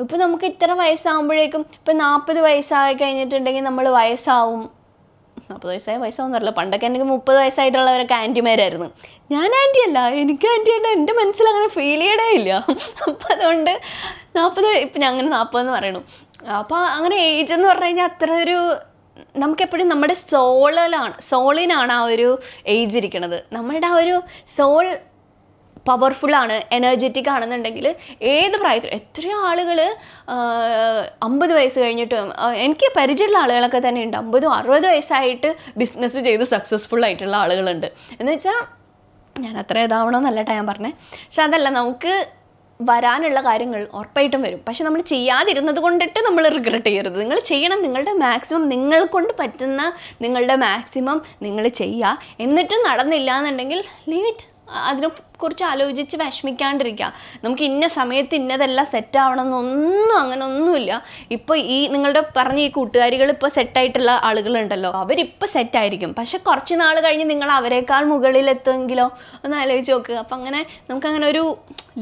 ഇപ്പോൾ നമുക്ക് ഇത്ര വയസ്സാകുമ്പോഴേക്കും ഇപ്പം 40 വയസ്സായി കഴിഞ്ഞിട്ടുണ്ടെങ്കിൽ നമ്മൾ വയസ്സാവും. 40 വയസ്സായി വയസ്സാവുന്നറിയില്ല. പണ്ടൊക്കെ എനിക്ക് 30 വയസ്സായിട്ടുള്ളവരൊക്കെ ആൻറ്റിമാരായിരുന്നു. ഞാൻ ആൻറ്റി അല്ല, എനിക്ക് ആൻറ്റിയായിട്ട് എൻ്റെ മനസ്സിൽ അങ്ങനെ ഫീൽ ചെയ്യണേ ഇല്ല. അപ്പം അതുകൊണ്ട് 40 ഇപ്പം ഞാൻ അങ്ങനെ 40 എന്ന് പറയണു. അപ്പോൾ അങ്ങനെ ഏജ് എന്ന് പറഞ്ഞു കഴിഞ്ഞാൽ അത്ര ഒരു നമുക്കെപ്പോഴും നമ്മുടെ സോളിനാണ് ആ ഒരു ഏജ് ഇരിക്കണത്. നമ്മളുടെ ആ ഒരു സോൾ പവർഫുള്ളാണ്, എനർജറ്റിക് ആണെന്നുണ്ടെങ്കിൽ ഏത് പ്രായത്തിലും എത്രയോ ആളുകൾ 50 വയസ്സ് കഴിഞ്ഞിട്ടും എനിക്ക് പരിചയമുള്ള ആളുകളൊക്കെ തന്നെ ഉണ്ട് 50-60 വയസ്സായിട്ട് ബിസിനസ് ചെയ്ത് സക്സസ്ഫുൾ ആയിട്ടുള്ള ആളുകളുണ്ട്. എന്ന് വെച്ചാൽ ഞാൻ അത്ര ഇതാവണമെന്നല്ല ഞാൻ പറഞ്ഞത്. പക്ഷെ അതല്ല, നമുക്ക് വരാനുള്ള കാര്യങ്ങൾ ഉറപ്പായിട്ടും വരും. പക്ഷെ നമ്മൾ ചെയ്യാതിരുന്നത് കൊണ്ടിട്ട് നമ്മൾ റിഗ്രറ്റ് ചെയ്യരുത്. നിങ്ങൾ ചെയ്യണം, നിങ്ങളുടെ മാക്സിമം, നിങ്ങൾ കൊണ്ട് പറ്റുന്ന നിങ്ങളുടെ മാക്സിമം നിങ്ങൾ ചെയ്യുക. എന്നിട്ടും നടന്നില്ല എന്നുണ്ടെങ്കിൽ ലീവ് ഇറ്റ്. അതിനെക്കുറിച്ച് ആലോചിച്ച് വിഷമിക്കാണ്ടിരിക്കുക. നമുക്ക് ഇന്ന സമയത്ത് ഇന്നതെല്ലാം സെറ്റാവണമെന്നൊന്നും അങ്ങനെ ഒന്നുമില്ല. ഇപ്പോൾ ഈ നിങ്ങളുടെ പറഞ്ഞ ഈ കൂട്ടുകാരികൾ ഇപ്പോൾ സെറ്റായിട്ടുള്ള ആളുകളുണ്ടല്ലോ, അവരിപ്പോൾ സെറ്റായിരിക്കും. പക്ഷെ കുറച്ച് നാൾ കഴിഞ്ഞ് നിങ്ങൾ അവരെക്കാൾ മുകളിലെത്തുമെങ്കിലോ ഒന്ന് ആലോചിച്ച് നോക്കുക. അപ്പം അങ്ങനെ നമുക്കങ്ങനെ ഒരു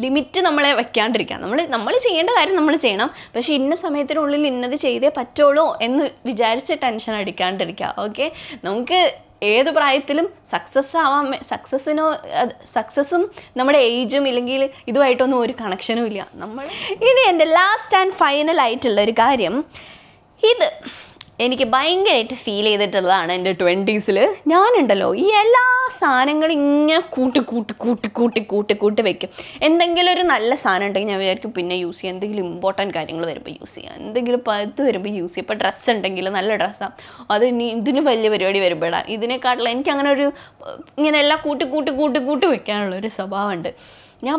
ലിമിറ്റ് നമ്മളെ വെക്കാണ്ടിരിക്കാം. നമ്മൾ ചെയ്യേണ്ട കാര്യം നമ്മൾ ചെയ്യണം. പക്ഷേ ഇന്ന സമയത്തിനുള്ളിൽ ഇന്നത് ചെയ്തേ പറ്റുള്ളൂ എന്ന് വിചാരിച്ച് ടെൻഷൻ അടിക്കാണ്ടിരിക്കുക. ഓക്കെ, നമുക്ക് ഏത് പ്രായത്തിലും സക്സസ്സും നമ്മുടെ ഏജും ഇല്ലെങ്കിൽ ഇതുമായിട്ടൊന്നും ഒരു കണക്ഷനും ഇല്ല. ഇനി എൻ്റെ ലാസ്റ്റ് ആൻഡ് ഫൈനൽ ആയിട്ടുള്ള ഒരു കാര്യം, ഇത് എനിക്ക് ഭയങ്കരമായിട്ട് ഫീൽ ചെയ്തിട്ടുള്ളതാണ്. എൻ്റെ 20s ഞാനുണ്ടല്ലോ ഈ എല്ലാ സാധനങ്ങളും ഇങ്ങനെ കൂട്ടി വെക്കും. എന്തെങ്കിലും ഒരു നല്ല സാധനം ഉണ്ടെങ്കിൽ ഞാൻ വിചാരിക്കും പിന്നെ യൂസ് ചെയ്യാം, എന്തെങ്കിലും ഇമ്പോർട്ടൻറ്റ് കാര്യങ്ങൾ വരുമ്പോൾ യൂസ് ചെയ്യാം, എന്തെങ്കിലും ഇത് വരുമ്പോൾ യൂസ് ചെയ്യാം. ഇപ്പോൾ ഡ്രസ്സ് ഉണ്ടെങ്കിൽ നല്ല ഡ്രസ്സാണ്, അത് ഇനി ഇതിന് വലിയ പരിപാടി വരുമ്പോഴാണ്. ഇതിനെക്കാട്ടിലും എനിക്ക് അങ്ങനെ ഒരു ഇങ്ങനെ എല്ലാം കൂട്ടി വെക്കാനുള്ളൊരു സ്വഭാവമുണ്ട്. ഞാൻ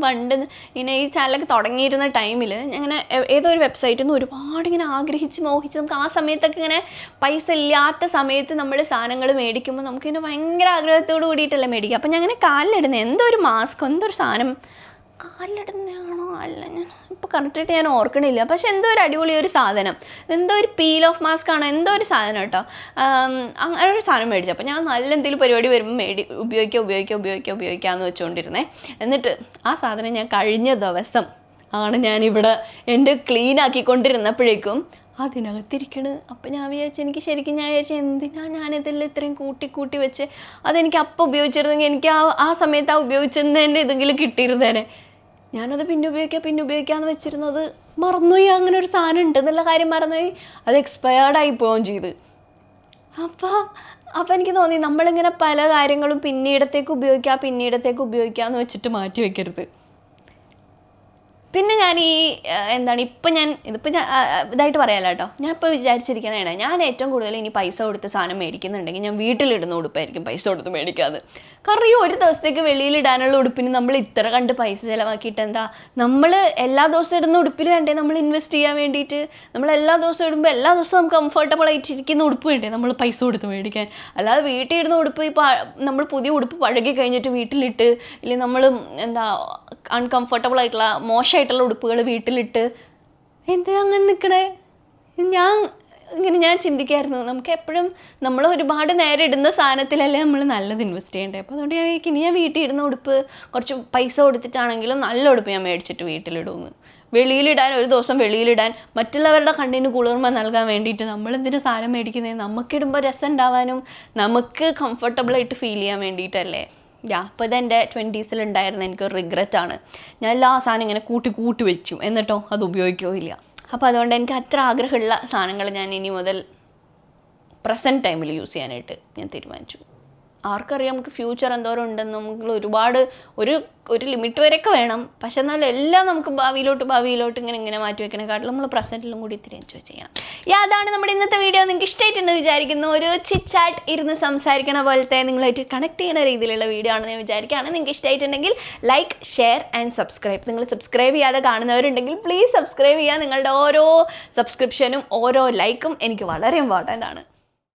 പണ്ട് ഇങ്ങനെ ഈ ചാനലൊക്കെ തുടങ്ങിയിരുന്ന ടൈമിൽ ഇങ്ങനെ ഏതോ ഒരു വെബ്സൈറ്റിൽ നിന്ന് ഒരുപാട് ഇങ്ങനെ ആഗ്രഹിച്ച് മോഹിച്ച്, നമുക്ക് ആ സമയത്തൊക്കെ ഇങ്ങനെ പൈസ ഇല്ലാത്ത സമയത്ത് നമ്മൾ സാധനങ്ങൾ മേടിക്കുമ്പോൾ നമുക്കിങ്ങനെ ഭയങ്കര ആഗ്രഹത്തോട് കൂടിയിട്ടല്ലേ മേടിക്കുക. അപ്പം ഞാൻ അങ്ങനെ കാലിലിടുന്നത് എന്തോ ഒരു മാസ്ക്, എന്തോ ഒരു സാധനം കാലിലിടുന്നതാണോ അല്ല, ഞാൻ ഇപ്പോൾ കറക്റ്റായിട്ട് ഞാൻ ഓർക്കണില്ല. പക്ഷെ എന്തോ ഒരു അടിപൊളി ഒരു സാധനം, എന്തോ ഒരു പീൽ ഓഫ് മാസ്ക് ആണോ എന്തോ ഒരു സാധനം കേട്ടോ. അങ്ങനെ ഒരു സാധനം മേടിച്ചു. അപ്പോൾ ഞാൻ നല്ല എന്തെങ്കിലും പരിപാടി വരുമ്പോൾ ഉപയോഗിക്കാമെന്ന് വെച്ചുകൊണ്ടിരുന്നേ. എന്നിട്ട് ആ സാധനം ഞാൻ കഴിഞ്ഞ ദിവസം ആണ് ഞാനിവിടെ എൻ്റെ ക്ലീൻ ആക്കിക്കൊണ്ടിരുന്നപ്പോഴേക്കും അതിനകത്തിരിക്കണ്. അപ്പം ഞാൻ വിചാരിച്ചു എന്തിനാ ഞാനിതെല്ലാം ഇത്രയും കൂട്ടി വെച്ച്, അതെനിക്ക് അപ്പം ഉപയോഗിച്ചിരുന്നെങ്കിൽ എനിക്ക് ആ സമയത്ത് ആ ഉപയോഗിച്ചതിൻ്റെ ഇതെങ്കിലും കിട്ടിയിരുന്നേനെ. ഞാനത് പിന്നെ ഉപയോഗിക്കാമെന്ന് വെച്ചിരുന്നത് മറന്നുപോയി. അങ്ങനെ ഒരു സാധനം ഉണ്ട് എന്നുള്ള കാര്യം മറന്നുപോയി. അത് എക്സ്പയർഡായി പോവുകയും ചെയ്ത്. അപ്പോൾ എനിക്ക് തോന്നി നമ്മളിങ്ങനെ പല കാര്യങ്ങളും പിന്നീടത്തേക്ക് ഉപയോഗിക്കാമെന്ന് വെച്ചിട്ട് മാറ്റി വയ്ക്കരുത്. പിന്നെ ഞാൻ ഇതിപ്പോൾ ഞാൻ ഇതായിട്ട് പറയാമല്ലോ കേട്ടോ. ഞാൻ ഇപ്പോൾ വിചാരിച്ചിരിക്കണേ, ഞാൻ ഏറ്റവും കൂടുതൽ ഇനി പൈസ കൊടുത്ത് സാധനം മേടിക്കുന്നുണ്ടെങ്കിൽ ഞാൻ വീട്ടിലിടുന്ന ഉടുപ്പായിരിക്കും പൈസ കൊടുത്ത് മേടിക്കാതെ. കാരണം ഈ ഒരു ദിവസത്തേക്ക് വെളിയിലിടാനുള്ള ഉടുപ്പിന് നമ്മൾ ഇത്ര കണ്ട് പൈസ ചിലവാക്കിയിട്ട് എന്താ, നമ്മൾ എല്ലാ ദിവസവും ഇടുന്ന ഉടുപ്പിന് വേണ്ടേ നമ്മൾ ഇൻവെസ്റ്റ് ചെയ്യാൻ വേണ്ടിയിട്ട്. നമ്മൾ എല്ലാ ദിവസവും ഇടുമ്പോൾ എല്ലാ ദിവസവും നമുക്ക് കംഫർട്ടബിൾ ആയിട്ടിരിക്കുന്ന ഉടുപ്പ് വേണ്ടേ നമ്മൾ പൈസ കൊടുത്ത് മേടിക്കാൻ. അല്ലാതെ വീട്ടിൽ ഇടുന്ന ഉടുപ്പ് ഇപ്പോൾ നമ്മൾ പുതിയ ഉടുപ്പ് പഴകി കഴിഞ്ഞിട്ട് വീട്ടിലിട്ട്, ഇല്ലെങ്കിൽ നമ്മൾ അൺകംഫർട്ടബിൾ ആയിട്ടുള്ള മോശമായിട്ടുള്ള ഉടുപ്പുകൾ വീട്ടിലിട്ട് എന്തിനാ അങ്ങനെ നിൽക്കണേ. ഞാൻ ചിന്തിക്കായിരുന്നു, നമുക്ക് എപ്പോഴും നമ്മൾ ഒരുപാട് നേരം ഇടുന്ന സാധനത്തിലല്ലേ നമ്മൾ നല്ലത് ഇൻവെസ്റ്റ് ചെയ്യേണ്ടത്. അപ്പോൾ അതുകൊണ്ട് ഞാൻ വീട്ടിൽ ഇടുന്ന ഉടുപ്പ് കുറച്ച് പൈസ കൊടുത്തിട്ടാണെങ്കിലും നല്ല ഉടുപ്പ് ഞാൻ മേടിച്ചിട്ട് വീട്ടിലിടുമെന്ന്. വെളിയിലിടാൻ, ഒരു ദിവസം വെളിയിലിടാൻ, മറ്റുള്ളവരുടെ കണ്ണിന് കുളിർമ നൽകാൻ വേണ്ടിയിട്ട് നമ്മളെന്തിനാ സാധനം മേടിക്കുന്നത്? നമുക്കിടുമ്പോൾ രസം ഉണ്ടാവാനും നമുക്ക് കംഫർട്ടബിളായിട്ട് ഫീൽ ചെയ്യാൻ വേണ്ടിയിട്ടല്ലേ. അപ്പോൾ ഇതെൻ്റെ 20s ഉണ്ടായിരുന്ന എനിക്കൊരു റിഗ്രറ്റാണ്. ഞാൻ എല്ലാ സാധനം ഇങ്ങനെ കൂട്ടി വെച്ചു, എന്നിട്ടോ അത് ഉപയോഗിക്കുകയില്ല. അപ്പോൾ അതുകൊണ്ട് എനിക്ക് അത്ര ആഗ്രഹമുള്ള സാധനങ്ങൾ ഞാൻ ഇനി മുതൽ പ്രസൻറ്റ് ടൈമിൽ യൂസ് ചെയ്യാനായിട്ട് ഞാൻ തീരുമാനിച്ചു. ആർക്കറിയാം നമുക്ക് ഫ്യൂച്ചർ എന്തോരം ഉണ്ടെന്ന്. നമുക്ക് ഒരുപാട് ഒരു ലിമിറ്റ് വരെയൊക്കെ വേണം. പക്ഷെ എന്നാലും എല്ലാം നമുക്ക് ഭാവിയിലോട്ട് ഇങ്ങനെ മാറ്റി വെക്കണേക്കാട്ടിലും നമ്മൾ പ്രസൻറ്റിലും കൂടി ഇത്തിരി എൻജോയ് ചെയ്യണം. അതാണ് നമ്മുടെ ഇന്നത്തെ വീഡിയോ. നിങ്ങൾക്ക് ഇഷ്ടമായിട്ടുണ്ടെന്ന് വിചാരിക്കുന്നു. ഒരു ചിറ്റ് ഇരുന്ന് സംസാരിക്കണ പോലത്തെ നിങ്ങളായിട്ട് കണക്ട് ചെയ്യുന്ന രീതിയിലുള്ള വീഡിയോ ആണെന്ന് ഞാൻ വിചാരിക്കുകയാണ്. നിങ്ങൾക്ക് ഇഷ്ടമായിട്ടുണ്ടെങ്കിൽ ലൈക്ക്, ഷെയർ ആൻഡ് സബ്സ്ക്രൈബ്. നിങ്ങൾ സബ്സ്ക്രൈബ് ചെയ്യാതെ കാണുന്നവരുണ്ടെങ്കിൽ പ്ലീസ് സബ്സ്ക്രൈബ് ചെയ്യുക. നിങ്ങളുടെ ഓരോ സബ്സ്ക്രിപ്ഷനും ഓരോ ലൈക്കും എനിക്ക് വളരെ ഇമ്പോർട്ടൻ്റ് ആണ്.